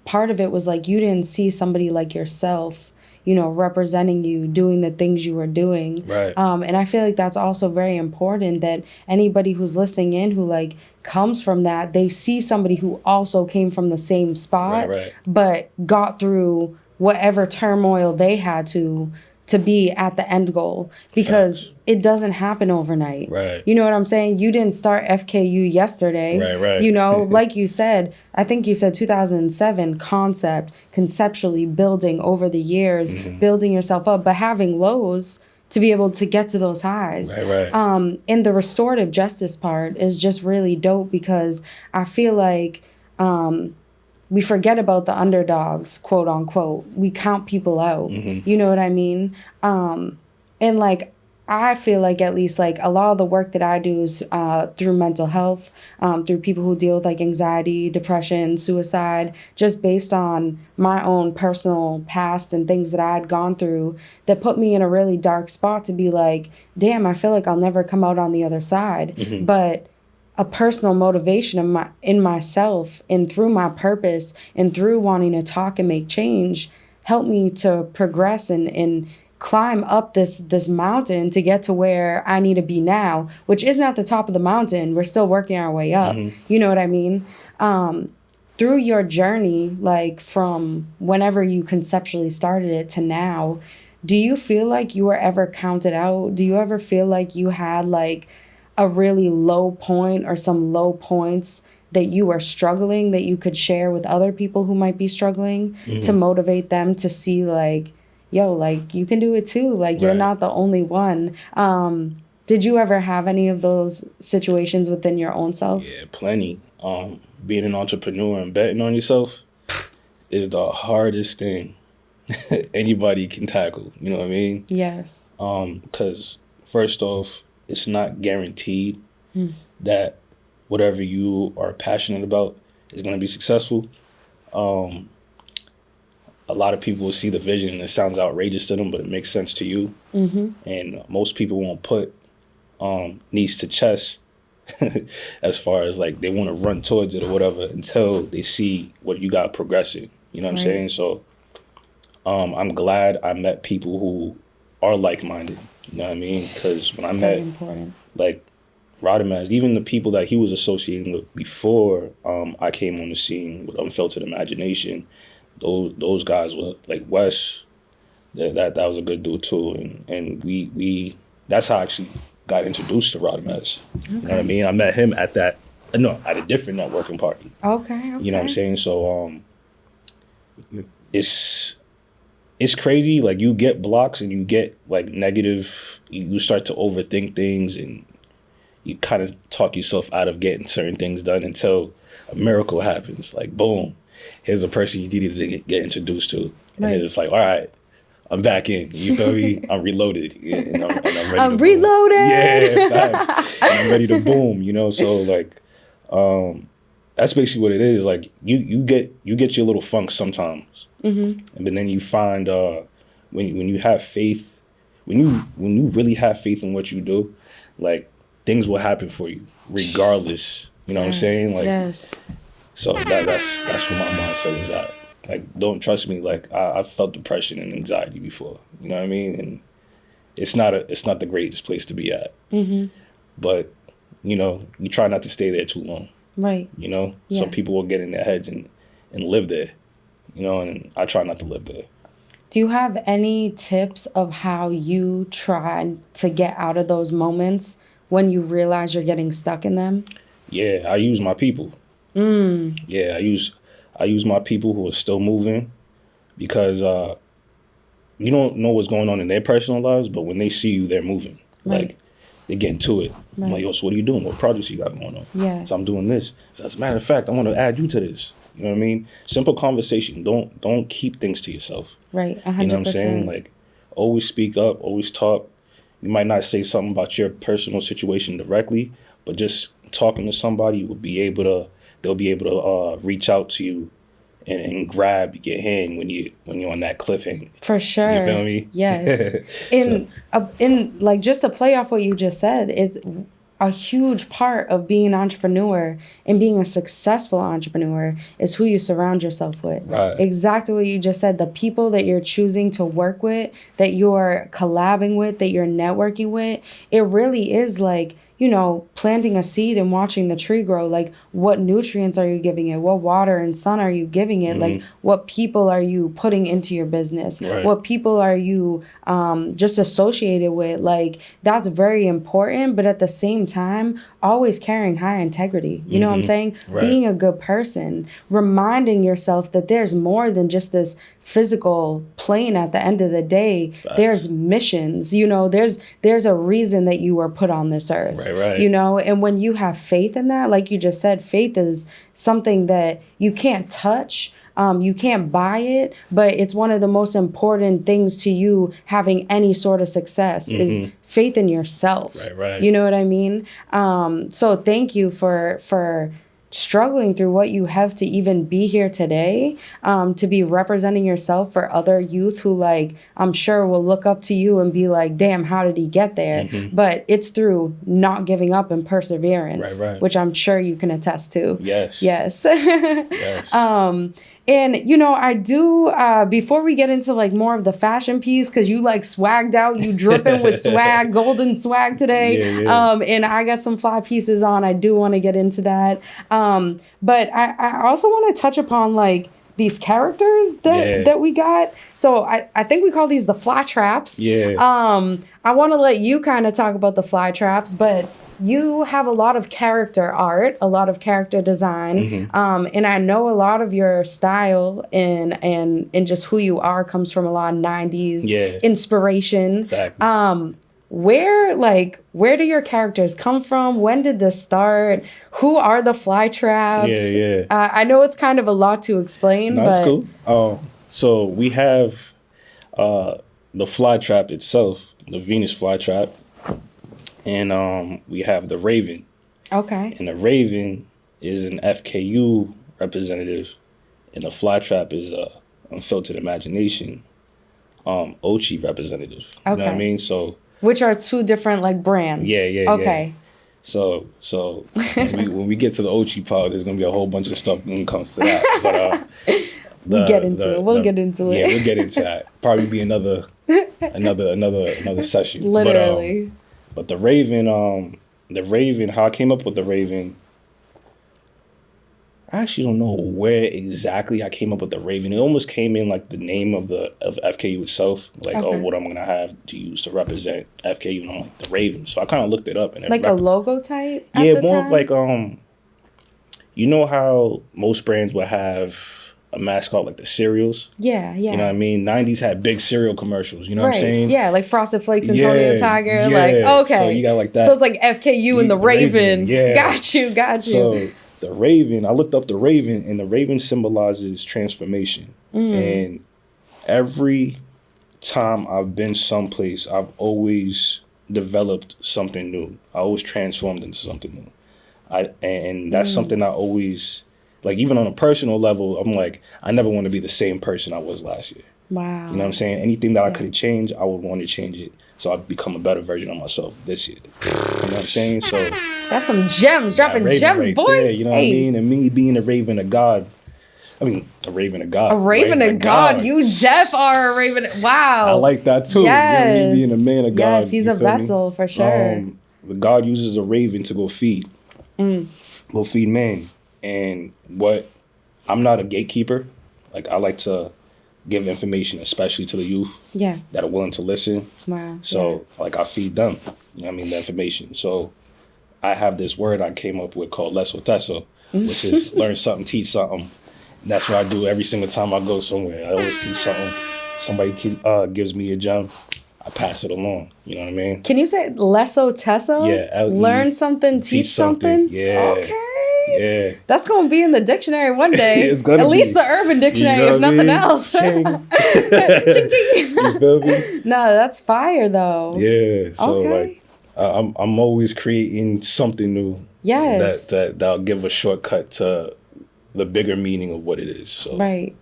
part of it was like you didn't see somebody like yourself, representing you, doing the things you were doing. Right. And I feel like that's also very important that anybody who's listening in who like comes from that, they see somebody who also came from the same spot, Right. but got through whatever turmoil they had to be at the end goal, because it doesn't happen overnight. Right. You know what I'm saying? You didn't start FKU yesterday. Right. Like you said, I think you said 2007 conceptually building over the years, building yourself up, but having lows to be able to get to those highs. Right. And the restorative justice part is just really dope because I feel like we forget about the underdogs, quote unquote. We count people out. You know what I mean? And like, I feel like at least like a lot of the work that I do is through mental health, through people who deal with like anxiety, depression, suicide, just based on my own personal past and things that I had gone through that put me in a really dark spot to be like, damn, I feel like I'll never come out on the other side. Mm-hmm. But a personal motivation in myself and through my purpose and through wanting to talk and make change helped me to progress and climb up this mountain to get to where I need to be now, which isn't at the top of the mountain. We're still working our way up. Mm-hmm. You know what I mean? Through your journey, like from whenever you conceptually started it to now, do you feel like you were ever counted out? Do you ever feel like you had like a really low point or some low points that you were struggling that you could share with other people who might be struggling to motivate them to see like, yo, like you can do it too. Like you're not the only one. Did you ever have any of those situations within your own self? Yeah, plenty. Being an entrepreneur and betting on yourself is the hardest thing anybody can tackle. You know what I mean? Yes. Because first off, it's not guaranteed that whatever you are passionate about is going to be successful. A lot of people will see the vision and it sounds outrageous to them, but it makes sense to you. Mm-hmm. And most people won't put knees to chest as far as like they want to run towards it or whatever until they see what you got progressing. You know what I'm saying? So I'm glad I met people who are like-minded. You know what I mean? Because when I met like Rodamaz, even the people that he was associating with before I came on the scene with Unfiltered Imagination, those guys were like Wes. That was a good dude too, and we that's how I actually got introduced to Rodamaz. Okay. You know what I mean? I met him at a different networking party. Okay. You know what I'm saying? So it's crazy. Like you get blocks and you get like negative. You start to overthink things and you kind of talk yourself out of getting certain things done until a miracle happens. Like boom. Here's a person you needed to get introduced to. And then it's like, all right, I'm back in. You feel me? I'm reloaded. And I'm ready I'm to reloaded. Boom. Yeah, facts. And I'm ready to boom, you know? So like, that's basically what it is. Like you get your little funk sometimes. Mm-hmm. But then you find when you have faith, when you really have faith in what you do, like things will happen for you regardless. You know what I'm saying? Like yes. So that's where my mindset is at. Like, don't trust me. Like, I've felt depression and anxiety before. You know what I mean? And it's not the greatest place to be at. Mm-hmm. But, you know, you try not to stay there too long. Right. You know? Yeah. Some people will get in their heads and live there. You know, and I try not to live there. Do you have any tips of how you try to get out of those moments when you realize you're getting stuck in them? Yeah, I use my people. Yeah, I use my people who are still moving because you don't know what's going on in their personal lives, but when they see you, they're moving. Right. Like they get into it. Right. I'm like, yo, so what are you doing? What projects you got going on? Yeah. So I'm doing this. So as a matter of fact, I want to add you to this. You know what I mean? Simple conversation. Don't keep things to yourself. Right. 100%. You know what I'm saying? Like always speak up, always talk. You might not say something about your personal situation directly, but just talking to somebody will be able to. They'll be able to reach out to you and grab your hand when you're on that cliffhanger. For sure. You feel me? Yes. In like just to play off what you just said, it's a huge part of being an entrepreneur and being a successful entrepreneur is who you surround yourself with. Right. Exactly what you just said. The people that you're choosing to work with, that you're collabing with, that you're networking with, it really is like, you know, planting a seed and watching the tree grow. Like, what nutrients are you giving it? What water and sun are you giving it? Like, what people are you putting into your business? Right. What people are you just associated with? Like, that's very important. But at the same time, always carrying high integrity. You know what I'm saying? Right. Being a good person, reminding yourself that there's more than just this physical plane at the end of the day. Facts. There's missions, you know, there's a reason that you were put on this earth. Right. You know, and when you have faith in that, like you just said, faith is something that you can't touch, You can't buy it, but it's one of the most important things to you having any sort of success is faith in yourself. Right. You know what I mean? So thank you for struggling through what you have to even be here today, to be representing yourself for other youth who, like, I'm sure will look up to you and be like, damn, how did he get there? But it's through not giving up and perseverance, which I'm sure you can attest to. Yes. Yes. Yes. And, you know, I do, before we get into like more of the fashion piece, because you like swagged out, you dripping with swag, golden swag today. Yeah. And I got some fly pieces on. I do want to get into that. But I also want to touch upon like these characters that we got. So I think we call these the fly traps. Yeah. I want to let you kind of talk about the fly traps, but you have a lot of character art, a lot of character design, and I know a lot of your style and just who you are comes from a lot of 90s inspiration. Exactly. Where do your characters come from? When did this start? Who are the fly traps? I know it's kind of a lot to explain. No, that's cool. So we have the fly trap itself, the Venus fly trap. And we have the Raven. Okay. And the Raven is an EFKAYU representative. And the fly trap is a unfiltered imagination Ochi representative. You know what I mean? So which are two different like brands. Yeah. Okay. So when we get to the Ochi part, there's gonna be a whole bunch of stuff when it comes to that. But we'll get into it. We'll get into it. Yeah, we'll get into that. Probably be another session. Literally. But the Raven, how I came up with the Raven, I actually don't know where exactly I came up with the Raven. It almost came in like the name of EFKAYU itself, like what I'm gonna have to use to represent EFKAYU, and I'm like the Raven. So I kind of looked it up and like a logo type. Yeah, more of like you know how most brands would have a mascot like the cereals. Yeah. You know what I mean? 90s had big cereal commercials. You know what I'm saying? Yeah, like Frosted Flakes and Tony the Tiger. Yeah. Like, okay. So you got like that. So it's like EFKAYU and the Raven. Yeah. Got you. So the Raven, I looked up the Raven, and the Raven symbolizes transformation. And every time I've been someplace, I've always developed something new. I always transformed into something new. And that's something I always... Like, even on a personal level, I'm like, I never want to be the same person I was last year. Wow. You know what I'm saying? Anything that I could change, I would want to change it so I'd become a better version of myself this year. You know what I'm saying? So that's some gems, dropping gems, right boy. There, you know what I mean? And me being a raven of God. I mean, a raven of God. A raven of God. You def are a raven. Wow. I like that too. Yes. You know what I mean? Being a man of God. Yes, he's a vessel for sure. God uses a raven to go feed. Go feed man. And I'm not a gatekeeper. Like, I like to give information, especially to the youth that are willing to listen. Wow. So, like, I feed them, you know what I mean, the information. So, I have this word I came up with called Lesso-Tesso, which is learn something, teach something. And that's what I do every single time I go somewhere. I always teach something. Somebody gives me a gem, I pass it along. You know what I mean? Can you say Lesso-Tesso? Yeah. Learn something, teach something? Yeah. Okay. Yeah. That's going to be in the dictionary one day. It's gonna At be. least the Urban Dictionary, You know if what I nothing mean? else. Ching. Ching, ching. You feel me? No, that's fire, though. Yeah. So, Okay. like, I'm always creating something new. Yes. That'll give a shortcut to the bigger meaning of what it is. So. Right.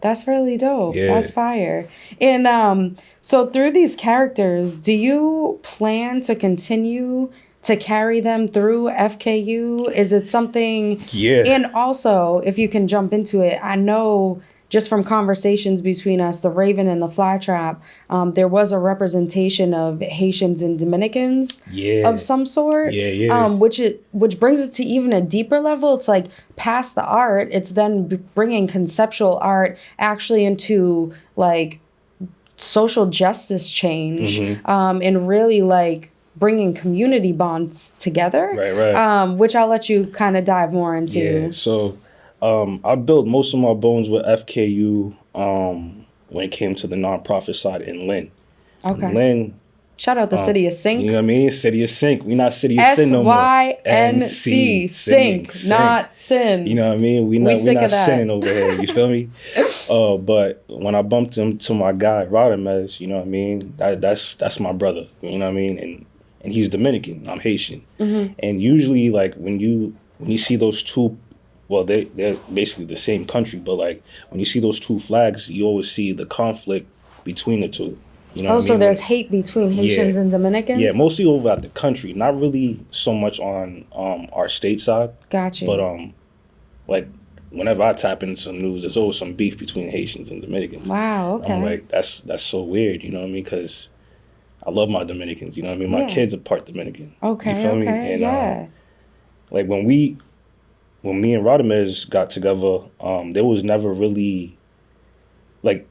That's really dope. Yeah. That's fire. And so through these characters, do you plan to continue to carry them through EFKAYU? Is it something? Yeah. And also, if you can jump into it, I know just from conversations between us, the Raven and the Flytrap, there was a representation of Haitians and Dominicans of some sort. Yeah. Which brings it to even a deeper level. It's like past the art, it's then bringing conceptual art actually into like social justice change, and really like bringing community bonds together. Right. Which I'll let you kind of dive more into. Yeah. So I built most of my bones with EFKAYU when it came to the nonprofit side in Lynn. Okay. Lynn, Shout out the city of Sync. You know what I mean? City of Sync. We not City of Sin no more. SYNC. Sync, not sin. You know what I mean? We not sinning over here. You feel me? But when I bumped into my guy Radames, you know what I mean? That's my brother. You know what I mean? And he's Dominican. I'm Haitian. Mm-hmm. And usually, like when you see those two, well, they're basically the same country, but like when you see those two flags, you always see the conflict between the two. You know what I mean? So there's hate between Haitians and Dominicans? Yeah, mostly over at the country. Not really so much on our state side. Gotcha. But like whenever I tap into some news, there's always some beef between Haitians and Dominicans. Wow, okay. I'm like, that's so weird, you know what I mean? Because I love my Dominicans, you know what I mean? My kids are part Dominican. Okay, you feel me? And, like when me and Radames got together, there was never really, like,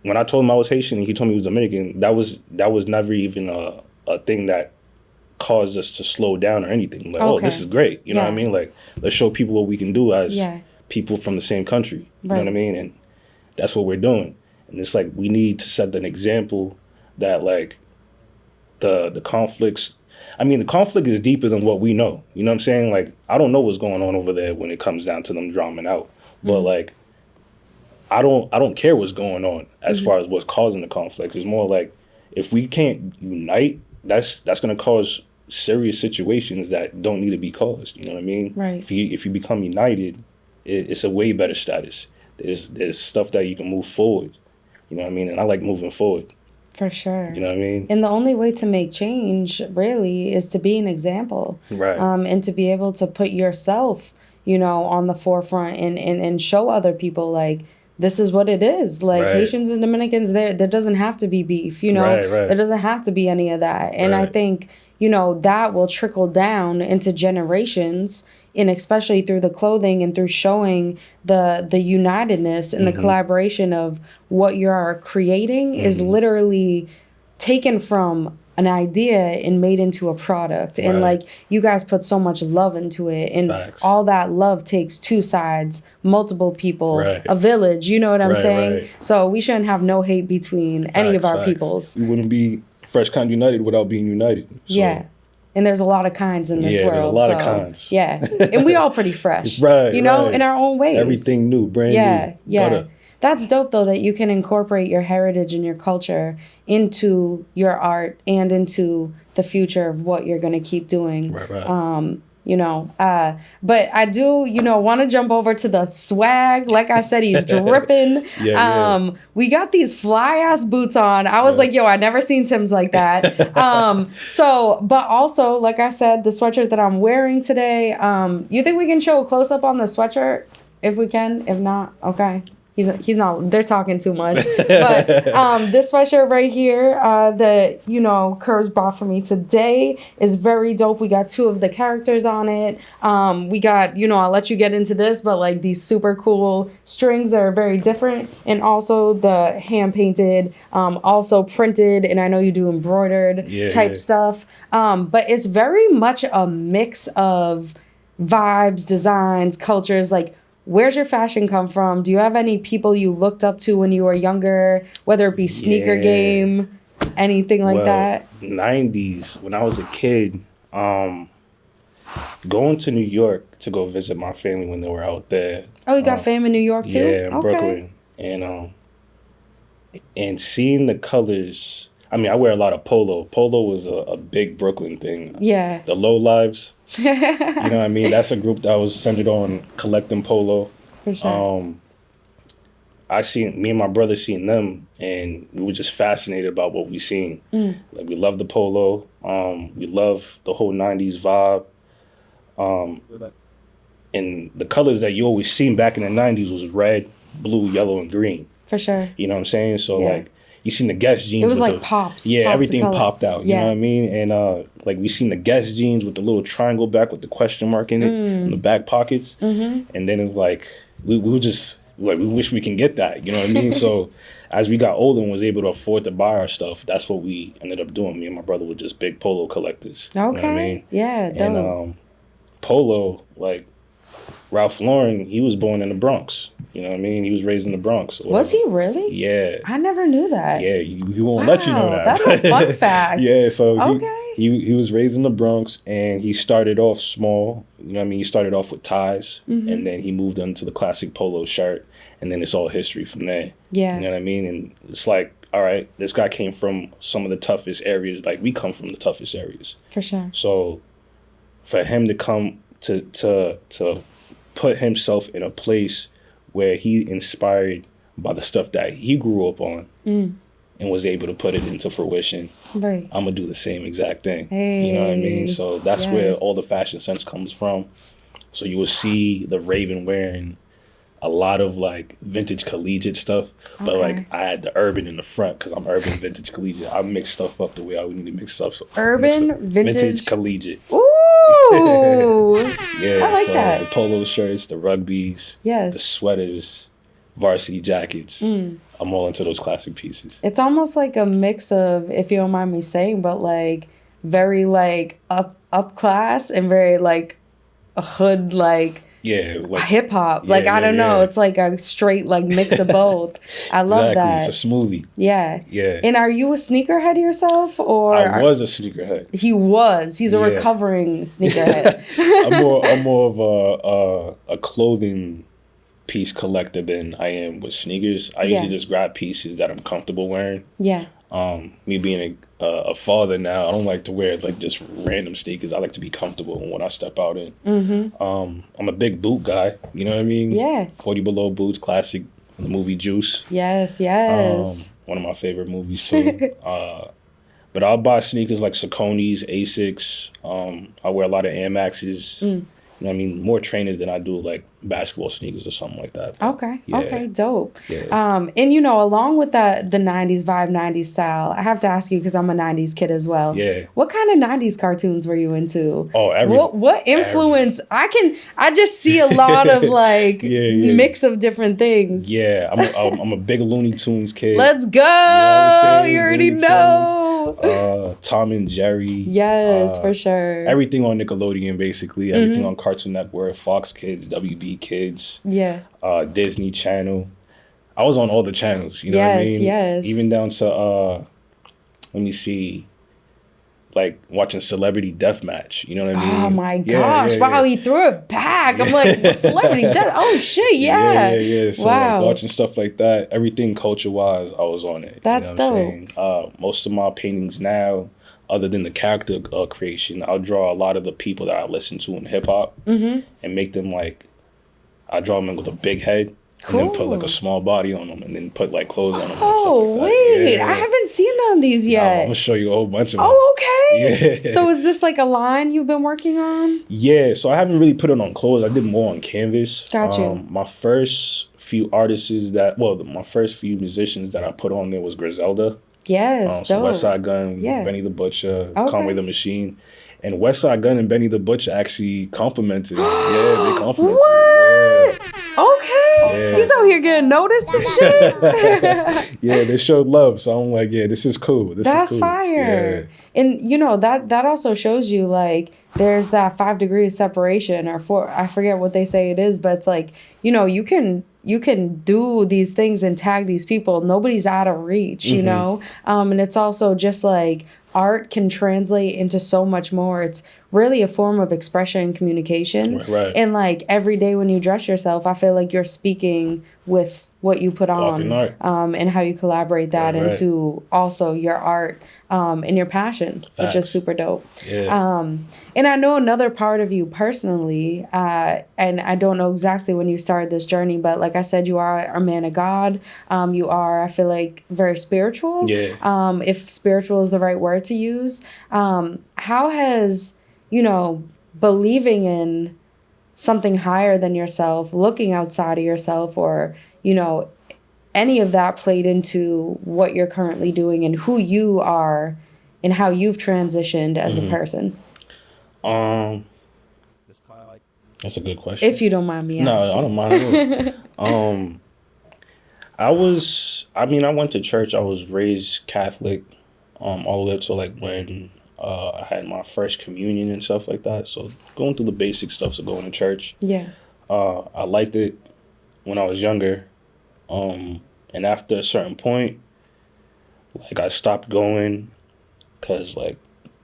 when I told him I was Haitian and he told me he was Dominican, that was never even a thing that caused us to slow down or anything. Like, oh, this is great. You know what I mean? Like, let's show people what we can do as people from the same country. You know what I mean? And that's what we're doing. And it's like, we need to set an example that, like, the conflicts, I mean, the conflict is deeper than what we know. You know what I'm saying? Like, I don't know what's going on over there when it comes down to them drumming out. But, like, I don't care what's going on as far as what's causing the conflict. It's more like, if we can't unite, that's going to cause serious situations that don't need to be caused. You know what I mean? Right. If you become united, it's a way better status. There's stuff that you can move forward. You know what I mean? And I like moving forward. For sure. You know what I mean? And the only way to make change, really, is to be an example. Right. And to be able to put yourself, you know, on the forefront and show other people, like, this is what it is. Like, Haitians and Dominicans, there doesn't have to be beef, you know? There doesn't have to be any of that. And I think, you know, that will trickle down into generations, and especially through the clothing and through showing the unitedness and the collaboration of what you're creating is literally taken from an idea and made into a product. And like, you guys put so much love into it, and all that love takes two sides, multiple people, a village, you know what I'm saying? So we shouldn't have no hate between any of our peoples. We wouldn't be Fresh Kind United without being united. So. And there's a lot of kinds in this world. There's a lot of kinds. Yeah. And we all pretty fresh. You know, in our own ways. Everything new, brand new. Yeah. Butter. That's dope, though, that you can incorporate your heritage and your culture into your art and into the future of what you're going to keep doing. You know, but I do, you know, want to jump over to the swag. Like I said, he's dripping. We got these fly ass boots on. I was like, yo, I never seen Tim's like that. But also, like I said, the sweatshirt that I'm wearing today, you think we can show a close up on the sweatshirt? If we can, if not, okay. He's not, they're talking too much. But this sweatshirt right here that, you know, Kervs bought for me today is very dope. We got two of the characters on it. We got, you know, I'll let you get into this, but like these super cool strings that are very different. And also the hand painted, also printed. And I know you do embroidered type stuff. But it's very much a mix of vibes, designs, cultures, like, where's your fashion come from? Do you have any people you looked up to when you were younger, whether it be sneaker game, anything like that? 90s, when I was a kid, going to New York to go visit my family when they were out there. Oh, you got fam in New York too? Yeah, in Brooklyn. And seeing the colors. I mean, I wear a lot of polo. Polo was a big Brooklyn thing. Yeah. The Low Lives. You know what I mean? That's a group that was centered on collecting polo. For sure. Me and my brother seen them, and we were just fascinated about what we seen. Like, we love the polo. We love the whole 90s vibe. And the colors that you always seen back in the 90s was red, blue, yellow, and green. For sure. You know what I'm saying? So, like, you seen the Guess jeans. It was like pops. Yeah, pops everything popped out. You know what I mean? And like, we seen the Guess jeans with the little triangle back with the question mark in it in the back pockets. And then it's like, we were just like, we wish we can get that. You know what I mean? So as we got older and was able to afford to buy our stuff, that's what we ended up doing. Me and my brother were just big polo collectors. Okay. You know what I mean? Yeah, dope. And polo, like, Ralph Lauren, he was born in the Bronx. You know what I mean? He was raised in the Bronx. Was he really? Yeah. I never knew that. Yeah, he won't let you know that. That's a fun fact. Yeah, so Okay. he was raised in the Bronx, and he started off small. You know what I mean? He started off with ties, and then he moved on to the classic polo shirt, and then it's all history from there. Yeah. You know what I mean? And it's like, all right, this guy came from some of the toughest areas. Like, we come from the toughest areas. For sure. So for him to come to put himself in a place where he inspired by the stuff that he grew up on and was able to put it into fruition, Right. I'm gonna do the same exact thing. Hey. You know what I mean? So that's where Yes. all the fashion sense comes from. So you will see the Raven wearing a lot of like vintage collegiate stuff, but like I had the urban in the front because I'm urban vintage collegiate. I mix stuff up the way I would need to mix stuff. Urban, vintage collegiate. Ooh. Yeah, I like so that. the polo shirts, the rugbies, Yes. the sweaters, varsity jackets. I'm all into those classic pieces. It's almost like a mix of, if you don't mind me saying, but like very like up class and very like a hood like Yeah, like hip hop. Yeah, Like I don't know, yeah. it's like a straight like mix of both. I love that. It's a smoothie. Yeah. Yeah. And are you a sneakerhead yourself, or I was a sneakerhead. he was? He's a Yeah. recovering sneakerhead. I'm more of a clothing piece collector than I am with sneakers. I usually just grab pieces that I'm comfortable wearing. Yeah. Me being a father now, I don't like to wear like just random sneakers. I like to be comfortable when I step out in. I'm a big boot guy. You know what I mean? Yeah. 40 Below boots, classic. The movie Juice. Yes. Yes. One of my favorite movies too. But I'll buy sneakers like Saucony's, Asics. I wear a lot of Air Maxes. You know what I mean? More trainers than I do like basketball sneakers or something like that. Okay. Yeah. Okay. Dope. Yeah. And you know, along with the 90s vibe, 90s style, I have to ask you because I'm a 90s kid as well. Yeah. What kind of 90s cartoons were you into? Oh, What influence? I just see a lot of like Yeah. mix of different things. Yeah, I'm a big Looney Tunes kid. Let's go. You know what I'm saying? You already Looney know. Tunes, Tom and Jerry. Yes, for sure. Everything on Nickelodeon, basically. Everything on Cartoon Network, Fox Kids, WB Kids, Yeah. Disney Channel. I was on all the channels, you know what I mean? Yes. Even down to, let me see, like watching Celebrity Deathmatch, you know what I mean? Oh my Yeah, gosh. yeah, wow, yeah. he threw it back. I'm like, celebrity death. Oh shit, yeah. Yeah. So wow. like, watching stuff like that, everything culture-wise, I was on it. That's you know what I'm dope. saying? Most of my paintings now, other than the character creation, I'll draw a lot of the people that I listen to in hip-hop and make them like, I draw them with a big head. And then put like Cool. a small body on them and then put like clothes on them. Oh, and stuff like that. wait. Yeah. I haven't seen none of these I'm yet. gonna show you a whole bunch of them. Oh, okay. Yeah. So is this like a line you've been working on? Yeah, so I haven't really put it on clothes. I did more on canvas. Got you. My first few my first few musicians that I put on there was Griselda. Yes, So dope. West Side Gun, Yeah. Benny the Butcher, Okay. Conway the Machine. And West Side Gun and Benny the Butcher actually complimented. Yeah, they complimented. What? Yeah. Okay. Yeah. He's out here getting noticed and shit. Yeah, they showed love. So I'm like, yeah, this is cool. That's is cool. fire. And you know, that also shows you like there's that 5 degrees separation or 4, I forget what they say it is, but it's like, you know, you can do these things and tag these people. Nobody's out of reach, you know? And it's also just like art can translate into so much more. It's really a form of expression and communication. Right. And like every day when you dress yourself, I feel like you're speaking with what you put on, Walking art. and how you collaborate that Right. into also your art and your passion, which is Facts. super dope. Yeah. And I know another part of you personally, and I don't know exactly when you started this journey, but like I said, you are a man of God. You are, I feel like, very spiritual. Yeah. If spiritual is the right word to use. How has, you know, believing in something higher than yourself, looking outside of yourself, or, you know, any of that played into what you're currently doing and who you are and how you've transitioned as a person? That's a good question. If you don't mind me No, asking. I don't mind at all. I went to church. I was raised Catholic, all the way up to like when I had my first communion and stuff like that. So going through the basic stuff of going to church. Yeah. I liked it when I was younger. And after a certain point, like I stopped going because like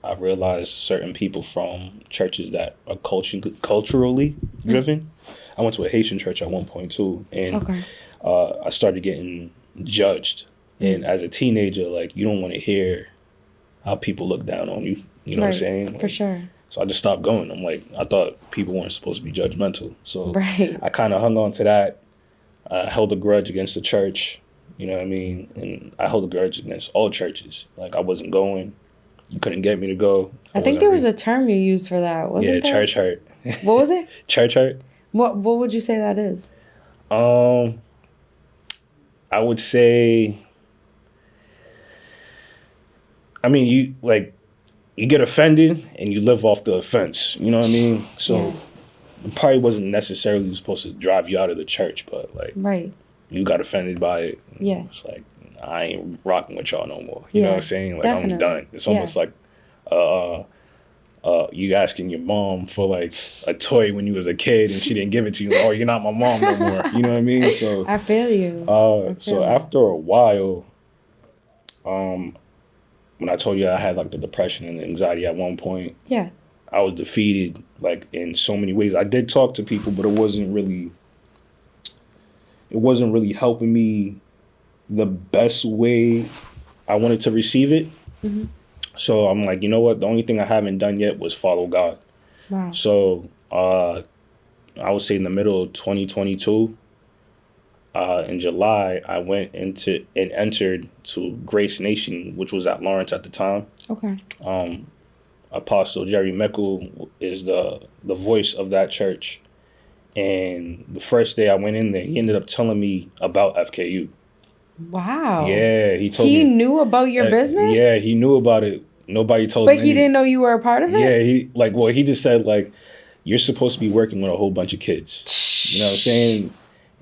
I realized certain people from churches that are culturally driven. I went to a Haitian church at one point too, and I started getting judged. And as a teenager, like you don't want to hear how people look down on you. You know what I'm saying? Like, for sure. So I just stopped going. I'm like, I thought people weren't supposed to be judgmental. So Right. I kind of hung on to that. I held a grudge against the church. You know what I mean? And I held a grudge against all churches. Like I wasn't going. You couldn't get me to go. I think there was a term you used for that, wasn't there? Church hurt. What was it? Church hurt. What would you say that is? I would say, I mean, you get offended and you live off the offense. You know what I mean? So it probably wasn't necessarily supposed to drive you out of the church, but like, right. You got offended by it. Yeah. It's like, I ain't rocking with y'all no more. You know what I'm saying? Like, definitely. I'm done. It's almost like you asking your mom for like a toy when you was a kid and she didn't give it to you. Like, oh, you're not my mom no more. You know what I mean? So I feel you. So after a while, when I told you I had like the depression and the anxiety at one point, I was defeated like in so many ways. I did talk to people, but it wasn't really helping me the best way I wanted to receive it. Mm-hmm. So I'm like, you know what? The only thing I haven't done yet was follow God. Wow. So I would say in the middle of 2022, in July, I went into and entered to Grace Nation, which was at Lawrence at the time. Okay. Apostle Jerry Mickle is the voice of that church. And the first day I went in there, he ended up telling me about EFKAYU. Wow. Yeah, he told me. He knew about your business? Yeah, he knew about it. Nobody told him. But he didn't know you were a part of it? Yeah, he just said, like, you're supposed to be working with a whole bunch of kids. You know what I'm saying?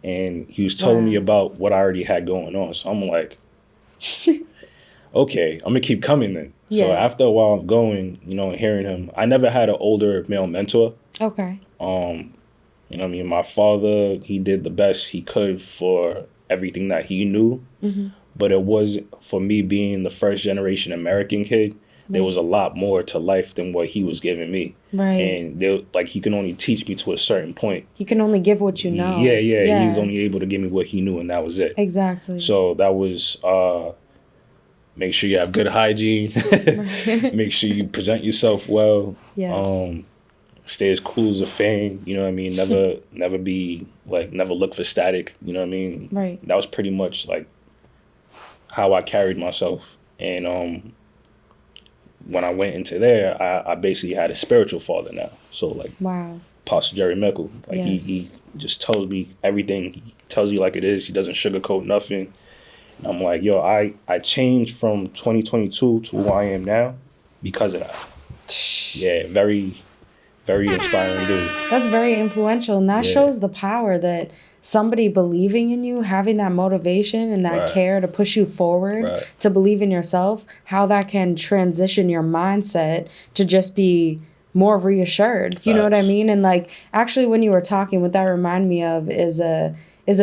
And he was telling me about what I already had going on. So I'm like, okay, I'm going to keep coming then. Yeah. So after a while of going, you know, and hearing him, I never had an older male mentor. Okay. You know what I mean? My father, he did the best he could for everything that he knew. Mm-hmm. But it was, for me being the first generation American kid, there was a lot more to life than what he was giving me. Right. And he can only teach me to a certain point. He can only give what you know. Yeah. He was only able to give me what he knew, and that was it. Exactly. So that was, make sure you have good hygiene. Make sure you present yourself well. Yes. Stay as cool as a fan, you know what I mean? Never be, like, never look for static, you know what I mean? Right. That was pretty much, like, how I carried myself. And when I went into there, I basically had a spiritual father now. So, like, wow. Apostle Jerry Mickle, like, he just tells me everything. He tells you like it is. He doesn't sugarcoat nothing. And I'm like, yo, I changed from 2022 to who I am now because of that. Yeah, very... very inspiring dude. That's very influential. And that shows the power that somebody believing in you, having that motivation and that care to push you forward, to believe in yourself, how that can transition your mindset to just be more reassured. You know what I mean? And like, actually, when you were talking, what that reminded me of is a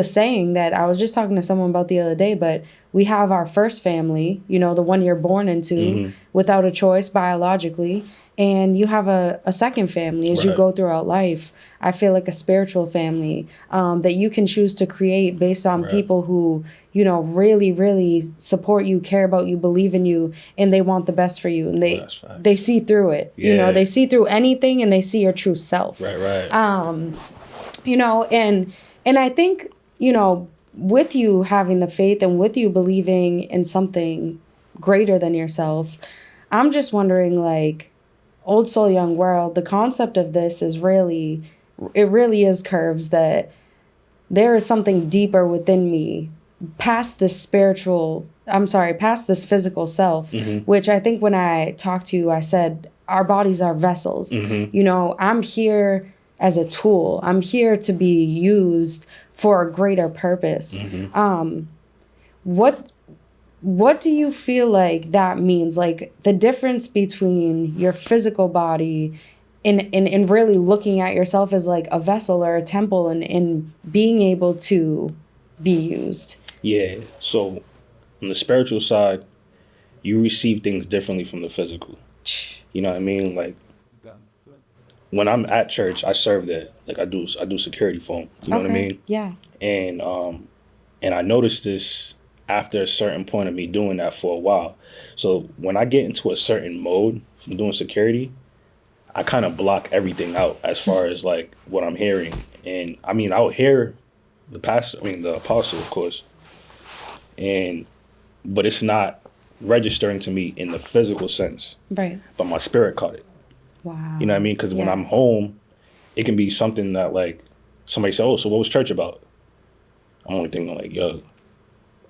saying that I was just talking to someone about the other day, but we have our first family, you know, the one you're born into without a choice biologically. And you have a second family as you go throughout life. I feel like a spiritual family that you can choose to create based on people who, you know, really, really support you, care about you, believe in you, and they want the best for you. And they see through it. Yeah. You know, they see through anything and they see your true self. Right. You know, and I think, you know, with you having the faith and with you believing in something greater than yourself, I'm just wondering, like, Old Soul Young World, the concept of this is really is Kervs, that there is something deeper within me past this physical self, which I think when I talked to you, I said, our bodies are vessels. You know, I'm here as a tool. I'm here to be used for a greater purpose. What do you feel like that means? Like the difference between your physical body in really looking at yourself as like a vessel or a temple and being able to be used. Yeah. So on the spiritual side, you receive things differently from the physical. You know what I mean? Like when I'm at church, I serve there. Like I do security for them. You know what I mean? Yeah. And I noticed this after a certain point of me doing that for a while. So when I get into a certain mode from doing security, I kind of block everything out as far as like what I'm hearing. And I mean, I'll hear the apostle, of course. But it's not registering to me in the physical sense. Right. But my spirit caught it. Wow. You know what I mean? Because when I'm home, it can be something that like somebody say, "Oh, so what was church about?" I'm only thinking like, "Yo,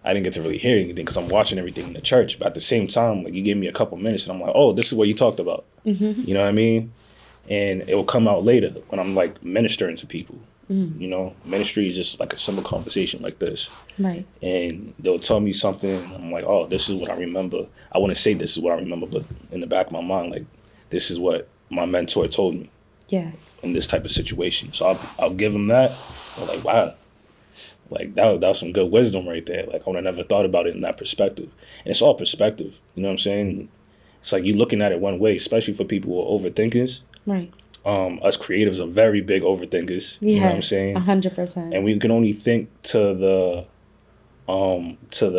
I didn't get to really hear anything because I'm watching everything in the church." But at the same time, like you gave me a couple minutes, and I'm like, "Oh, this is what you talked about." Mm-hmm. You know what I mean? And it will come out later when I'm like ministering to people. You know, ministry is just like a simple conversation like this. Right. And they'll tell me something, and I'm like, "Oh, this is what I remember." I wouldn't say this is what I remember, but in the back of my mind, like, this is what my mentor told me. Yeah. In this type of situation. So I'll give them that. I'm like, wow. Like that was some good wisdom right there. Like I would have never thought about it in that perspective. And it's all perspective. You know what I'm saying? It's like you looking at it one way, especially for people who are overthinkers. Right. Us creatives are very big overthinkers. You know what I'm saying? 100%. And we can only think to the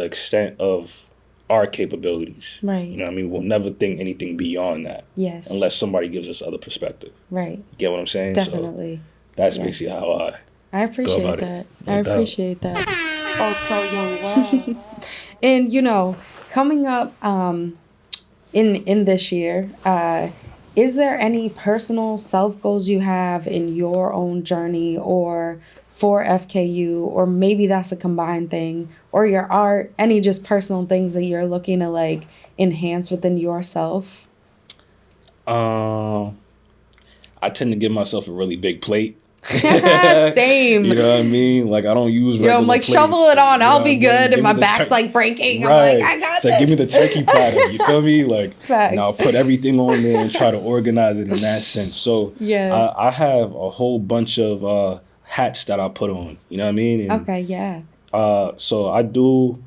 extent of our capabilities. Right. You know what I mean? We'll never think anything beyond that. Yes. Unless somebody gives us other perspective. Right. You get what I'm saying? Definitely. So that's basically how I appreciate that. I appreciate that. Oh, so young well. And you know, coming up in this year, is there any personal self goals you have in your own journey or for FKU, or maybe that's a combined thing, or your art, any just personal things that you're looking to like enhance within yourself? I tend to give myself a really big plate. Same. You know what I mean? Like I don't use regular I'm like, plates. shovel it on, I'll be You know what I mean? good, Give and my me the back's like breaking. Right. I'm like, I got It's like, this. give me the turkey platter. You feel me? Like, Facts. now I'll put everything on there and try to organize it in that sense. So Yeah. I have a whole bunch of hats that I put on. You know what I mean? And, Okay, yeah. so I do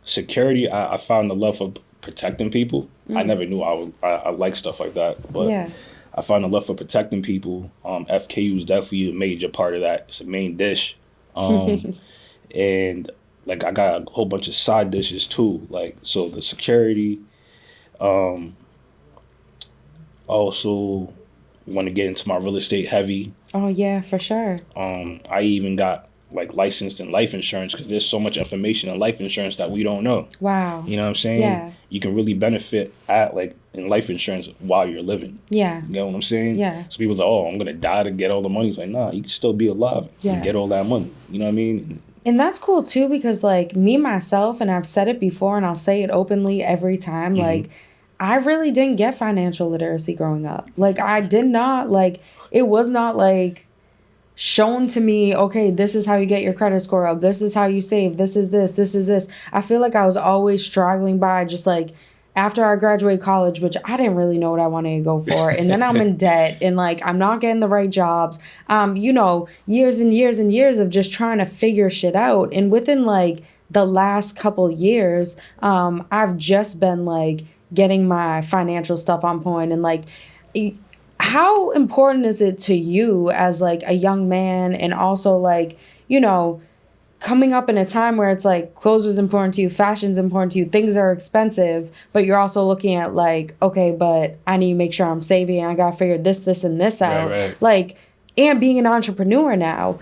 security. I found the love for protecting people. I never knew I like stuff like that, but Yeah. I found a love for protecting people. FKU is definitely a major part of that. It's a main dish. And like I got a whole bunch of side dishes too. Like, so the security, also want to get into my real estate heavy. Oh yeah, for sure. I even got like licensed in life insurance because there's so much information in life insurance that we don't know. Wow. You know what I'm saying? Yeah. You can really benefit in life insurance while you're living. Yeah. You know what I'm saying? Yeah. So people's like, "Oh, I'm gonna die to get all the money." It's like, nah, you can still be alive and get all that money. You know what I mean? And that's cool too, because like me myself, and I've said it before and I'll say it openly every time, like I really didn't get financial literacy growing up. Like I did not, like it was not like shown to me, okay, this is how you get your credit score up, this is how you save, this is this. I feel like I was always struggling by just like after I graduated college, which I didn't really know what I wanted to go for, and then I'm in debt and like I'm not getting the right jobs, you know, years and years and years of just trying to figure shit out. And within like the last couple years, I've just been like getting my financial stuff on point. And like, how important is it to you as like a young man, and also like, you know, coming up in a time where it's like clothes was important to you, fashion's important to you, things are expensive, but you're also looking at like, okay, but I need to make sure I'm saving, I gotta figure this and this out. Right. Like, and being an entrepreneur now,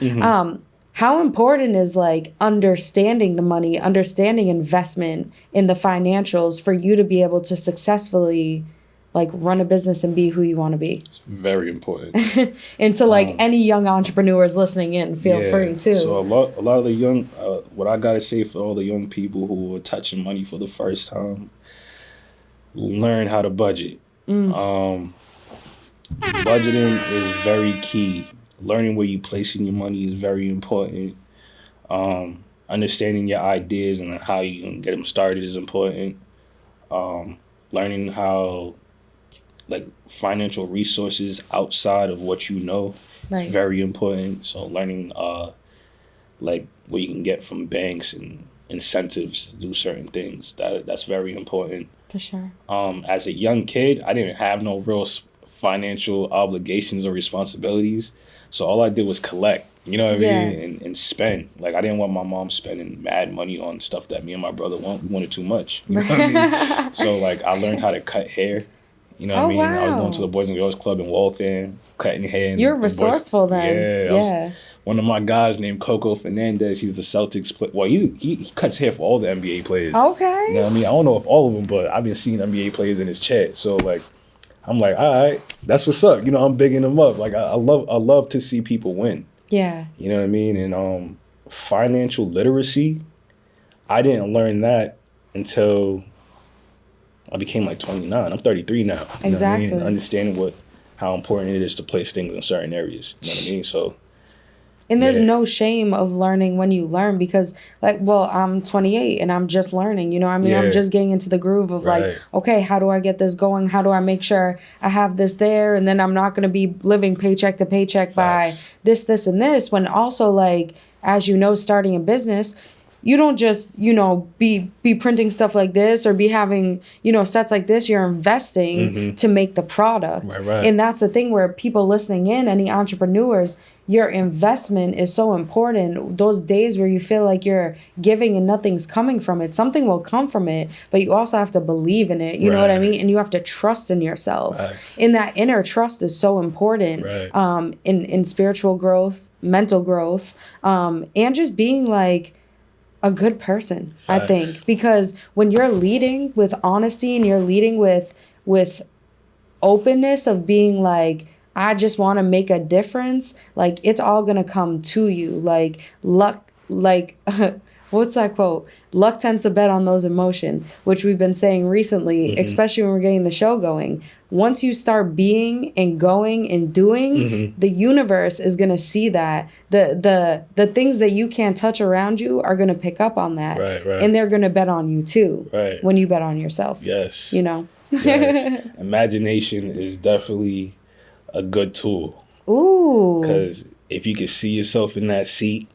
how important is like understanding the money, understanding investment in the financials for you to be able to successfully like run a business and be who you want to be? It's very important. And to like any young entrepreneurs listening in, feel free too. So a lot of the young, what I gotta say for all the young people who are touching money for the first time, learn how to budget. Budgeting is very key. Learning where you placing your money is very important. Understanding your ideas and how you can get them started is important. Learning how like financial resources outside of what you know Right. is very important. So learning like what you can get from banks and incentives to do certain things, that's very important. For sure. As a young kid, I didn't have no real financial obligations or responsibilities, so all I did was collect. You know what I mean? And spend. Like, I didn't want my mom spending mad money on stuff that me and my brother want. We wanted too much. You know what I mean? So, like, I learned how to cut hair. You know what I mean? Wow. I was going to the Boys and Girls Club in Waltham, cutting hair. You're resourceful then. Yeah. One of my guys named Coco Fernandez, he's the Celtics player. Well, he cuts hair for all the NBA players. Okay. You know what I mean? I don't know if all of them, but I've been seeing NBA players in his chat. So, like, I'm like, all right, that's what's up. You know, I'm bigging them up. Like, I love to see people win. Yeah. You know what I mean? And financial literacy, I didn't learn that until I became like 29. I'm 33 now. You Exactly. Know what I mean? And understanding how important it is to place things in certain areas. You know what I mean? So. And there's no shame of learning when you learn, because, like, well, I'm 28 and I'm just learning, you know what I mean? I'm just getting into the groove of like, okay, how do I get this going? How do I make sure I have this there? And then I'm not going to be living paycheck to paycheck by this, and this. When also, like, as you know, starting a business, you don't just, you know, be printing stuff like this or be having, you know, sets like this. You're investing to make the product. Right. And that's the thing where people listening in, any entrepreneurs, your investment is so important. Those days where you feel like you're giving and nothing's coming from it, something will come from it, but you also have to believe in it. You know what I mean? And you have to trust in yourself. And that inner trust is so important in spiritual growth, mental growth, and just being like a good person, I think. Because when you're leading with honesty and you're leading with openness of being like, I just want to make a difference, like, it's all going to come to you. Like, luck, like, what's that quote? Luck tends to bet on those emotions, which we've been saying recently, especially when we're getting the show going. Once you start being and going and doing, the universe is going to see that. The things that you can't touch around you are going to pick up on that. Right. And they're going to bet on you too. Right. When you bet on yourself. Yes. You know? Yes. Imagination is definitely a good tool. Ooh. Because if you can see yourself in that seat,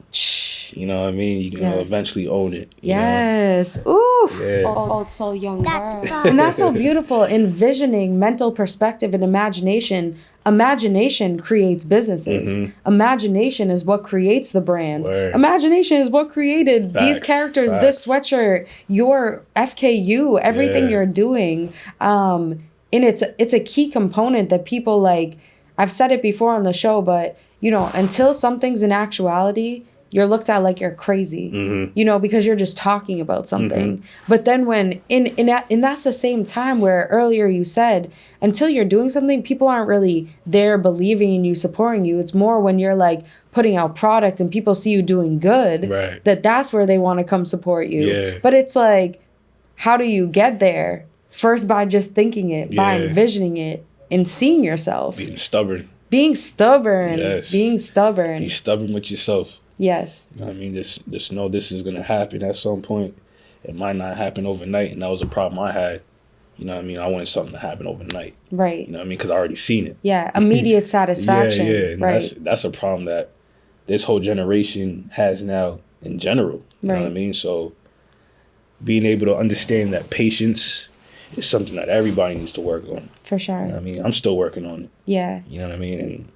you know what I mean, you can eventually own it. Yes. Oof. Yeah. Old soul, young world. And that's so beautiful. Envisioning, mental perspective, and imagination. Imagination creates businesses. Imagination is what creates the brands. Imagination is what created these characters, this sweatshirt, your EFKAYU, everything you're doing. And it's a key component that people, like, I've said it before on the show, but, you know, until something's in actuality, you're looked at like you're crazy, you know, because you're just talking about something. But then when, and that's the same time where earlier you said, until you're doing something, people aren't really there believing in you, supporting you. It's more when you're like putting out product and people see you doing good, that's where they want to come support you. But it's like, how do you get there? First, by just thinking it, by envisioning it, and seeing yourself. Being stubborn. Being stubborn. Yes. Being stubborn. Be stubborn with yourself. Yes. You know what I mean? Just know this is going to happen at some point. It might not happen overnight, and that was a problem I had. You know what I mean? I wanted something to happen overnight. Right. You know what I mean? Because I already seen it. Yeah, immediate satisfaction. Yeah. And that's a problem that this whole generation has now in general. You know what I mean? So being able to understand that patience is something that everybody needs to work on. For sure. You know what I mean? I'm still working on it. Yeah. You know what I mean? And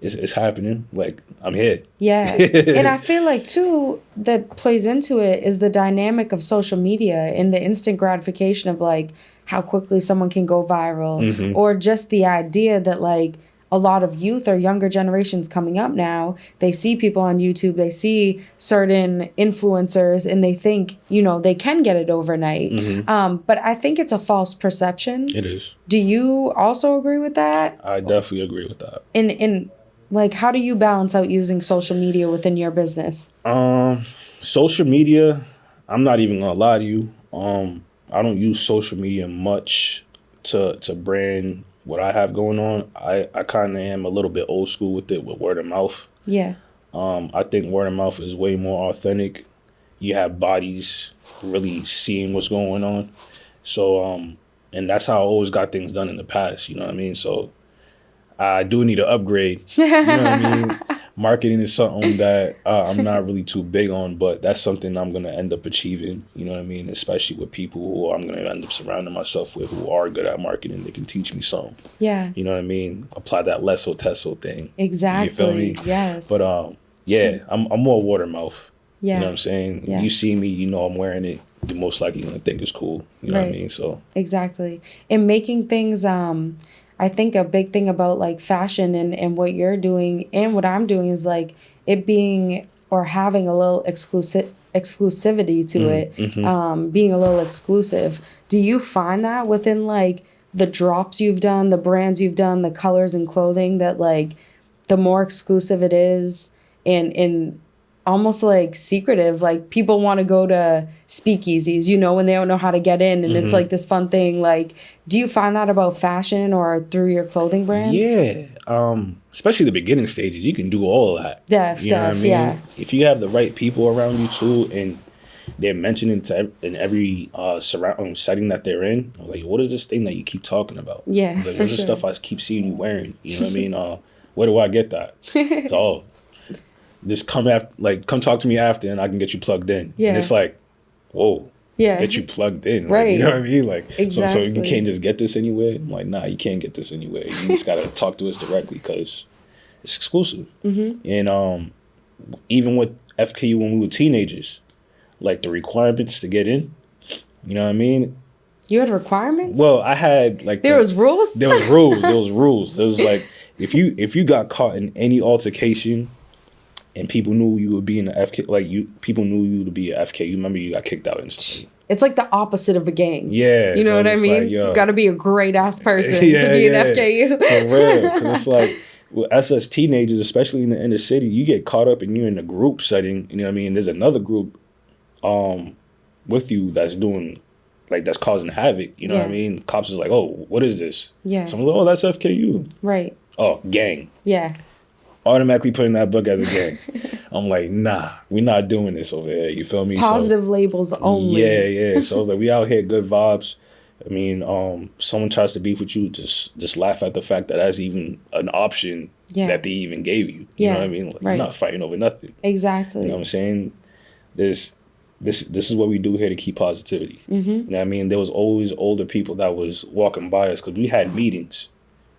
it's happening. Like, I'm here. Yeah. And I feel like, too, that plays into it is the dynamic of social media and the instant gratification of, like, how quickly someone can go viral. Or just the idea that, like, a lot of youth or younger generations coming up now, they see people on YouTube, they see certain influencers, and they think, you know, they can get it overnight. But I think it's a false perception. It is. Do you also agree with that? I definitely agree with that. And like, how do you balance out using social media within your business? Social media, I'm not even gonna lie to you. I don't use social media much to brand what I have going on. I kind of am a little bit old school with it, with word of mouth. Yeah. I think word of mouth is way more authentic. You have bodies really seeing what's going on. So And that's how I always got things done in the past, you know what I mean? So I do need to upgrade, you know what I mean? Marketing is something that I'm not really too big on, but that's something I'm going to end up achieving, you know what I mean? Especially with people who I'm going to end up surrounding myself with who are good at marketing. They can teach me something. Yeah. You know what I mean? Apply that Lesso-Tesso thing. Exactly. You feel me? Yes. But yeah, I'm more watermouth. Yeah. You know what I'm saying? Yeah. You see me, you know I'm wearing it. You're most likely going to think it's cool. You know what I mean? So exactly. And making things, I think a big thing about like fashion and what you're doing and what I'm doing is like it being or having a little exclusivity to it, being a little exclusive. Do you find that within like the drops you've done, the brands you've done, the colors and clothing that like the more exclusive it is and almost like secretive, like people want to go to speakeasies, you know, when they don't know how to get in and it's like this fun thing. Like, do you find that about fashion or through your clothing brand? Yeah. Especially the beginning stages, you can do all of that. You know what I mean? Yeah. If you have the right people around you too, and they're mentioning in every surrounding setting that they're in, like, what is this thing that you keep talking about? Yeah, like, for what's the sure. stuff I keep seeing you wearing? You know what I mean? Where do I get that? It's all just come talk to me after, and I can get you plugged in. Yeah. And it's like, whoa. Yeah. Get you plugged in. Like, Right. you know what I mean? Like, so you Exactly. can't just get this anywhere? I'm like, nah, you can't get this anywhere. You just got to talk to us directly because it's exclusive. And even with EFKAYU when we were teenagers, like the requirements to get in, you know what I mean? You had requirements? Well, I had like... There was rules? There was rules. There was rules. There was like, if you got caught in any altercation and people knew you would be in the FK, like people knew you to be an FK, you remember you got kicked out instantly. It's like the opposite of a gang. Yeah. You know so what I it's mean? like, yo. You got to be a great ass person to Yeah, be an yeah. FKU. For real. 'Cause it's like, with us as teenagers, especially in the inner city, you get caught up and you're in a group setting, you know what I mean? There's another group with you that's doing, like, that's causing havoc, you know what I mean? Cops is like, oh, what is this? Yeah. So I'm like, oh, that's FKU. Right. Oh, gang. Yeah. Automatically putting that book as a gang. I'm like, nah, we're not doing this over here. You feel me? Positive labels only. Yeah. So I was like, we out here, good vibes. I mean, someone tries to beef with you, just laugh at the fact that that's even an option that they even gave you. You know what I mean? Like, right. You're not fighting over nothing. Exactly. You know what I'm saying? This is what we do here to keep positivity. You know what I mean? There was always older people that was walking by us because we had meetings.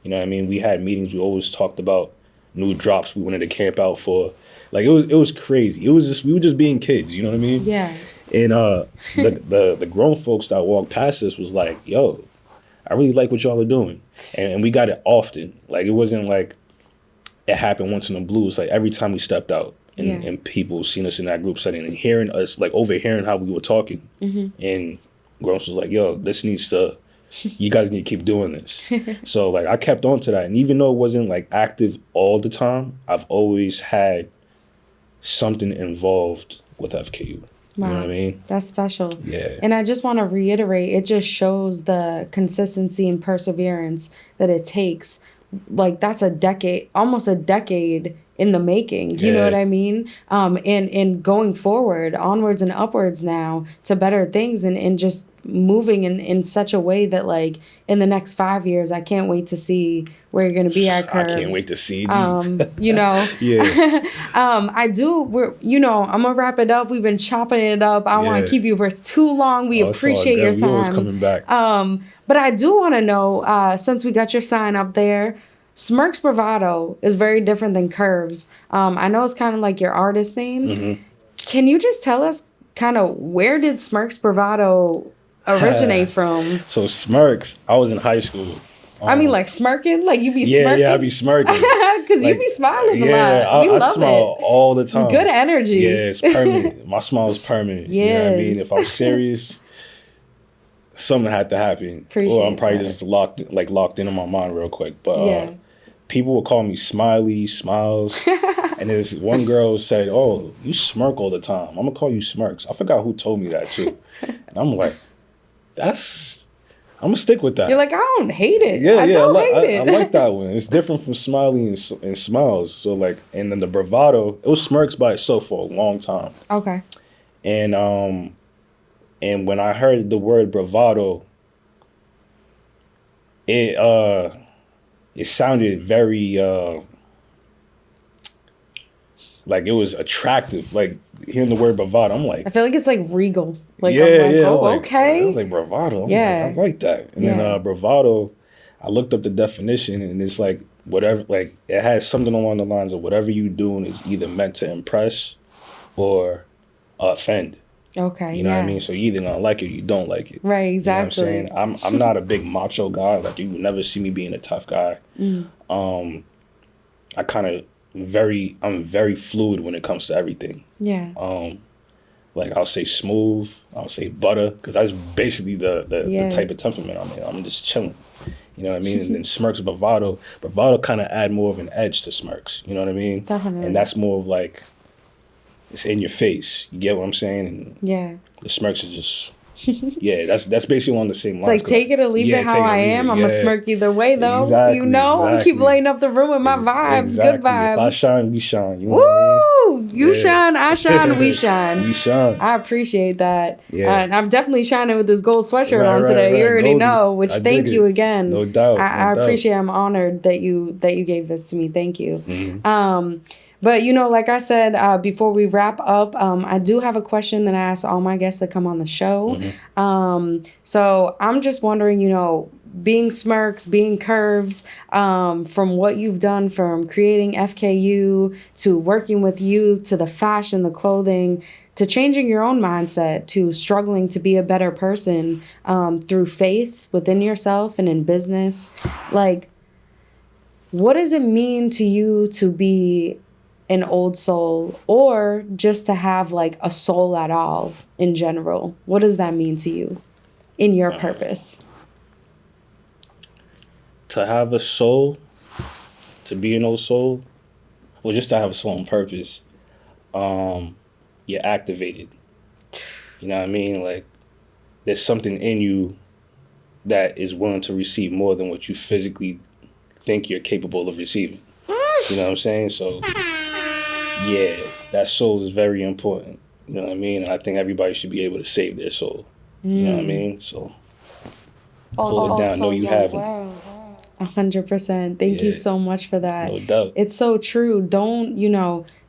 You know what I mean? We had meetings. We always talked about new drops we wanted to camp out for. Like, it was crazy. We were just being kids. You know what I mean? Yeah. And the grown folks that walked past us was like, yo, I really like what y'all are doing. And we got it often. Like, it wasn't like it happened once in a blue. It's like every time we stepped out and people seen us in that group setting and hearing us, like, overhearing how we were talking. And grown was like, yo, you guys need to keep doing this. So, like, I kept on to that. And even though it wasn't, like, active all the time, I've always had something involved with FKU. Wow. You know what I mean? That's special. Yeah. And I just want to reiterate, it just shows the consistency and perseverance that it takes. Like, that's almost a decade in the making. You know what I mean? And going forward, onwards and upwards now to better things and just moving in such a way that, like, in the next 5 years, I can't wait to see where you're going to be at Kervs. I can't wait to see you know. Yeah. I'm gonna wrap it up. We've been chopping it up. I don't want to keep you for too long. We appreciate your time. We always coming back. But I do want to know, since we got your sign up there, Smurkz Bravado is very different than Kervs. I know it's kind of like your artist name. Can you just tell us kind of where did Smurkz Bravado originate from? So Smurkz, I was in high school. I mean, like smirking? Like you be smirking? Yeah, I be smirking. Because you be smiling a lot. We I love smile it. all the time. It's good energy. Yeah, it's permanent. My smile is permanent. You know what I mean? Yes. If I'm serious, something had to happen. Or I'm probably just locked into my mind real quick. But people would call me Smiley, Smiles. And there's one girl said, oh, you smirk all the time. I'm going to call you Smurkz. I forgot who told me that too. And I'm like, I'm going to stick with that. You're like, I don't hate it. Yeah, I don't hate I it. like that one. It's different from Smiley and Smiles. So, like, and then the Bravado, it was Smurkz by itself for a long time. Okay. And when I heard the word bravado, it sounded very like it was attractive. Like hearing the word bravado, I'm like, I feel like it's like regal. Like, yeah, I'm like, yeah. oh, I okay. was like bravado. I'm Yeah. like, I like that. And then bravado, I looked up the definition, and it's like whatever. Like it has something along the lines of whatever you doing is either meant to impress or offend. Okay. You know what I mean? So you either gonna like it or you don't like it. Right, exactly. You know what I'm saying? I'm not a big macho guy. Like you will never see me being a tough guy. I kind of I'm very fluid when it comes to everything. Yeah. Like I'll say smooth, I'll say butter, because that's basically the type of temperament I'm in. I'm just chilling. You know what I mean? And then Smurkz Bravado kind of add more of an edge to Smurkz. You know what I mean? Definitely. And that's more of like, it's in your face. You get what I'm saying? And Yeah. the Smurkz is just, yeah, that's basically on the same line. It's like take it or leave it how I am. I'm a smirk either way though. Exactly, you know, exactly. keep lighting up the room with my vibes. Exactly. Good vibes. If I shine, we shine. You know what I mean? Woo! You shine, I shine, we shine. We shine. I appreciate that. Yeah. And I'm definitely shining with this gold sweatshirt on today. Right. You already Golden. know, which I thank dig you it. again. No doubt. I appreciate it. I'm honored that you gave this to me. Thank you. Mm-hmm. But, you know, like I said, before we wrap up, I do have a question that I ask all my guests that come on the show. So I'm just wondering, you know, being Smurkz, being Kervs, from what you've done from creating EFKAYU to working with youth to the fashion, the clothing, to changing your own mindset, to struggling to be a better person through faith within yourself and in business. Like, what does it mean to you to be an old soul, or just to have like a soul at all in general? What does that mean to you in your purpose? To have a soul, to be an old soul, or just to have a soul on purpose, you're activated. You know what I mean? Like, there's something in you that is willing to receive more than what you physically think you're capable of receiving. You know what I'm saying? So, yeah, that soul is very important. You know what I mean? And I think everybody should be able to save their soul. You know what I mean? So, pull it down. Know you have it. 100%. Thank you so much for that. No doubt. It's so true. Don't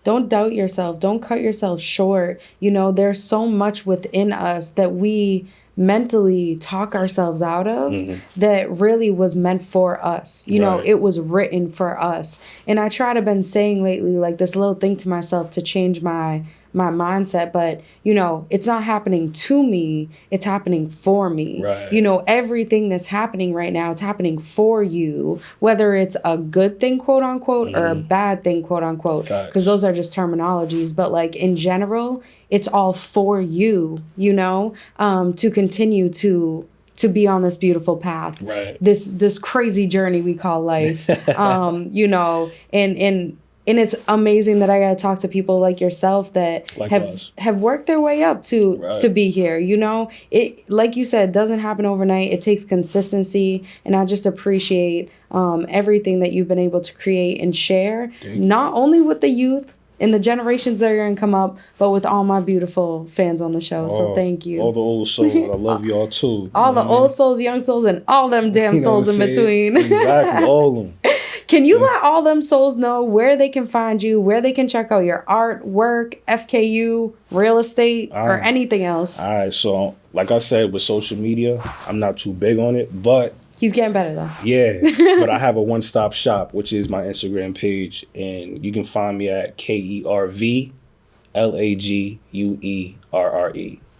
doubt yourself. Don't cut yourself short. You know, there's so much within us that we mentally talk ourselves out of that really was meant for us. You know, it was written for us. And I try to been saying lately, like, this little thing to myself to change my mindset, but you know, it's not happening to me, it's happening for me. You know, everything that's happening right now, it's happening for you, whether it's a good thing, quote unquote, or a bad thing, quote unquote, because those are just terminologies. But like in general, it's all for you, you know, to continue to be on this beautiful path, this crazy journey we call life. You know, and it's amazing that I got to talk to people like yourself that have worked their way up to be here. You know, it, like you said, doesn't happen overnight. It takes consistency. And I just appreciate everything that you've been able to create and share, not only with the youth and the generations that are going to come up, but with all my beautiful fans on the show. So thank you. All the old souls. I love y'all too. All the old souls, young souls, and all them damn souls in between. Exactly. All of them. Can you let all them souls know where they can find you, where they can check out your art, work, EFKAYU, real estate, or anything else? All right. So, like I said, with social media, I'm not too big on it, but he's getting better though. Yeah. But I have a one-stop shop, which is my Instagram page, and you can find me at KervsLaGuerre,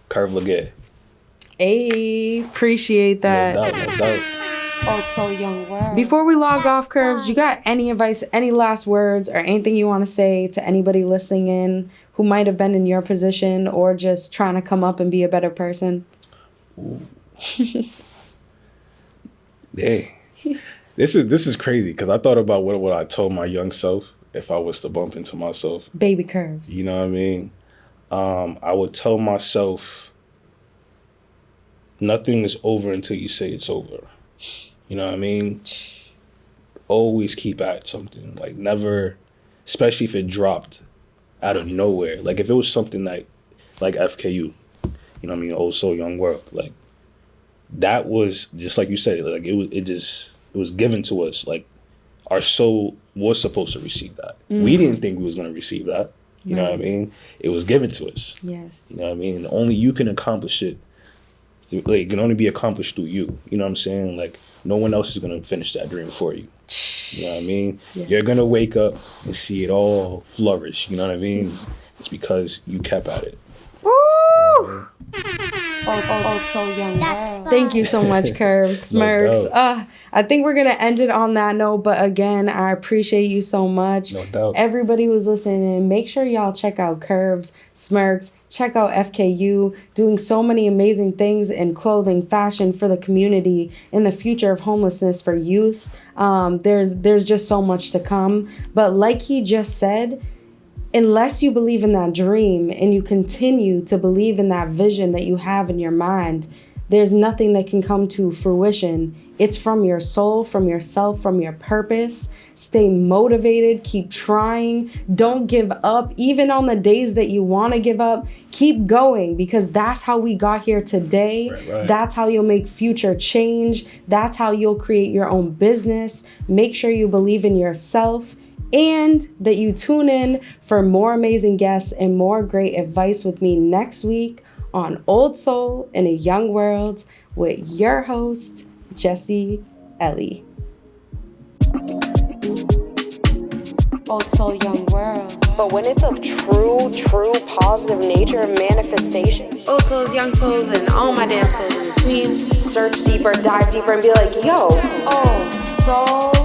Kervs LaGuerre. Hey, appreciate that. No doubt. Also young world. Before we log off, Kervs, you got any advice, any last words, or anything you want to say to anybody listening in who might have been in your position or just trying to come up and be a better person? Hey, this is crazy because I thought about what I told my young self if I was to bump into myself. Baby Kervs. You know what I mean? I would tell myself, nothing is over until you say it's over. You know what I mean? Always keep at something. Like, never, especially if it dropped out of nowhere. Like, if it was something like EFKAYU, you know what I mean? Old Soul, Young World. Like, that was, just like you said, like, it It was given to us. Like, our soul was supposed to receive that. We didn't think we was going to receive that. You know what I mean? It was given to us. Yes. You know what I mean? And only you can accomplish it. Like, it can only be accomplished through you. You know what I'm saying? Like, no one else is going to finish that dream for you. You know what I mean? Yeah. You're going to wake up and see it all flourish. You know what I mean? It's because you kept at it. Woo! Also young world. Thank you so much, Kervs, Smurkz. doubt. I think we're going to end it on that note. But again, I appreciate you so much. No doubt. Everybody who's listening, make sure y'all check out Kervs, Smurkz, check out EFKAYU, doing so many amazing things in clothing, fashion for the community, in the future of homelessness for youth. There's just so much to come. But like he just said, unless you believe in that dream and you continue to believe in that vision that you have in your mind, there's nothing that can come to fruition. It's from your soul, from yourself, from your purpose. Stay motivated, keep trying. Don't give up. Even on the days that you want to give up, keep going, because that's how we got here today. Right. That's how you'll make future change. That's how you'll create your own business. Make sure you believe in yourself, and that you tune in for more amazing guests and more great advice with me next week on Old Soul in a Young World with your host, Jessie Ellie. Also young world. But when it's of true positive nature manifestation, Old souls, young souls, and all my damn souls in between. search deeper, dive deeper, and be like, yo, Oh, so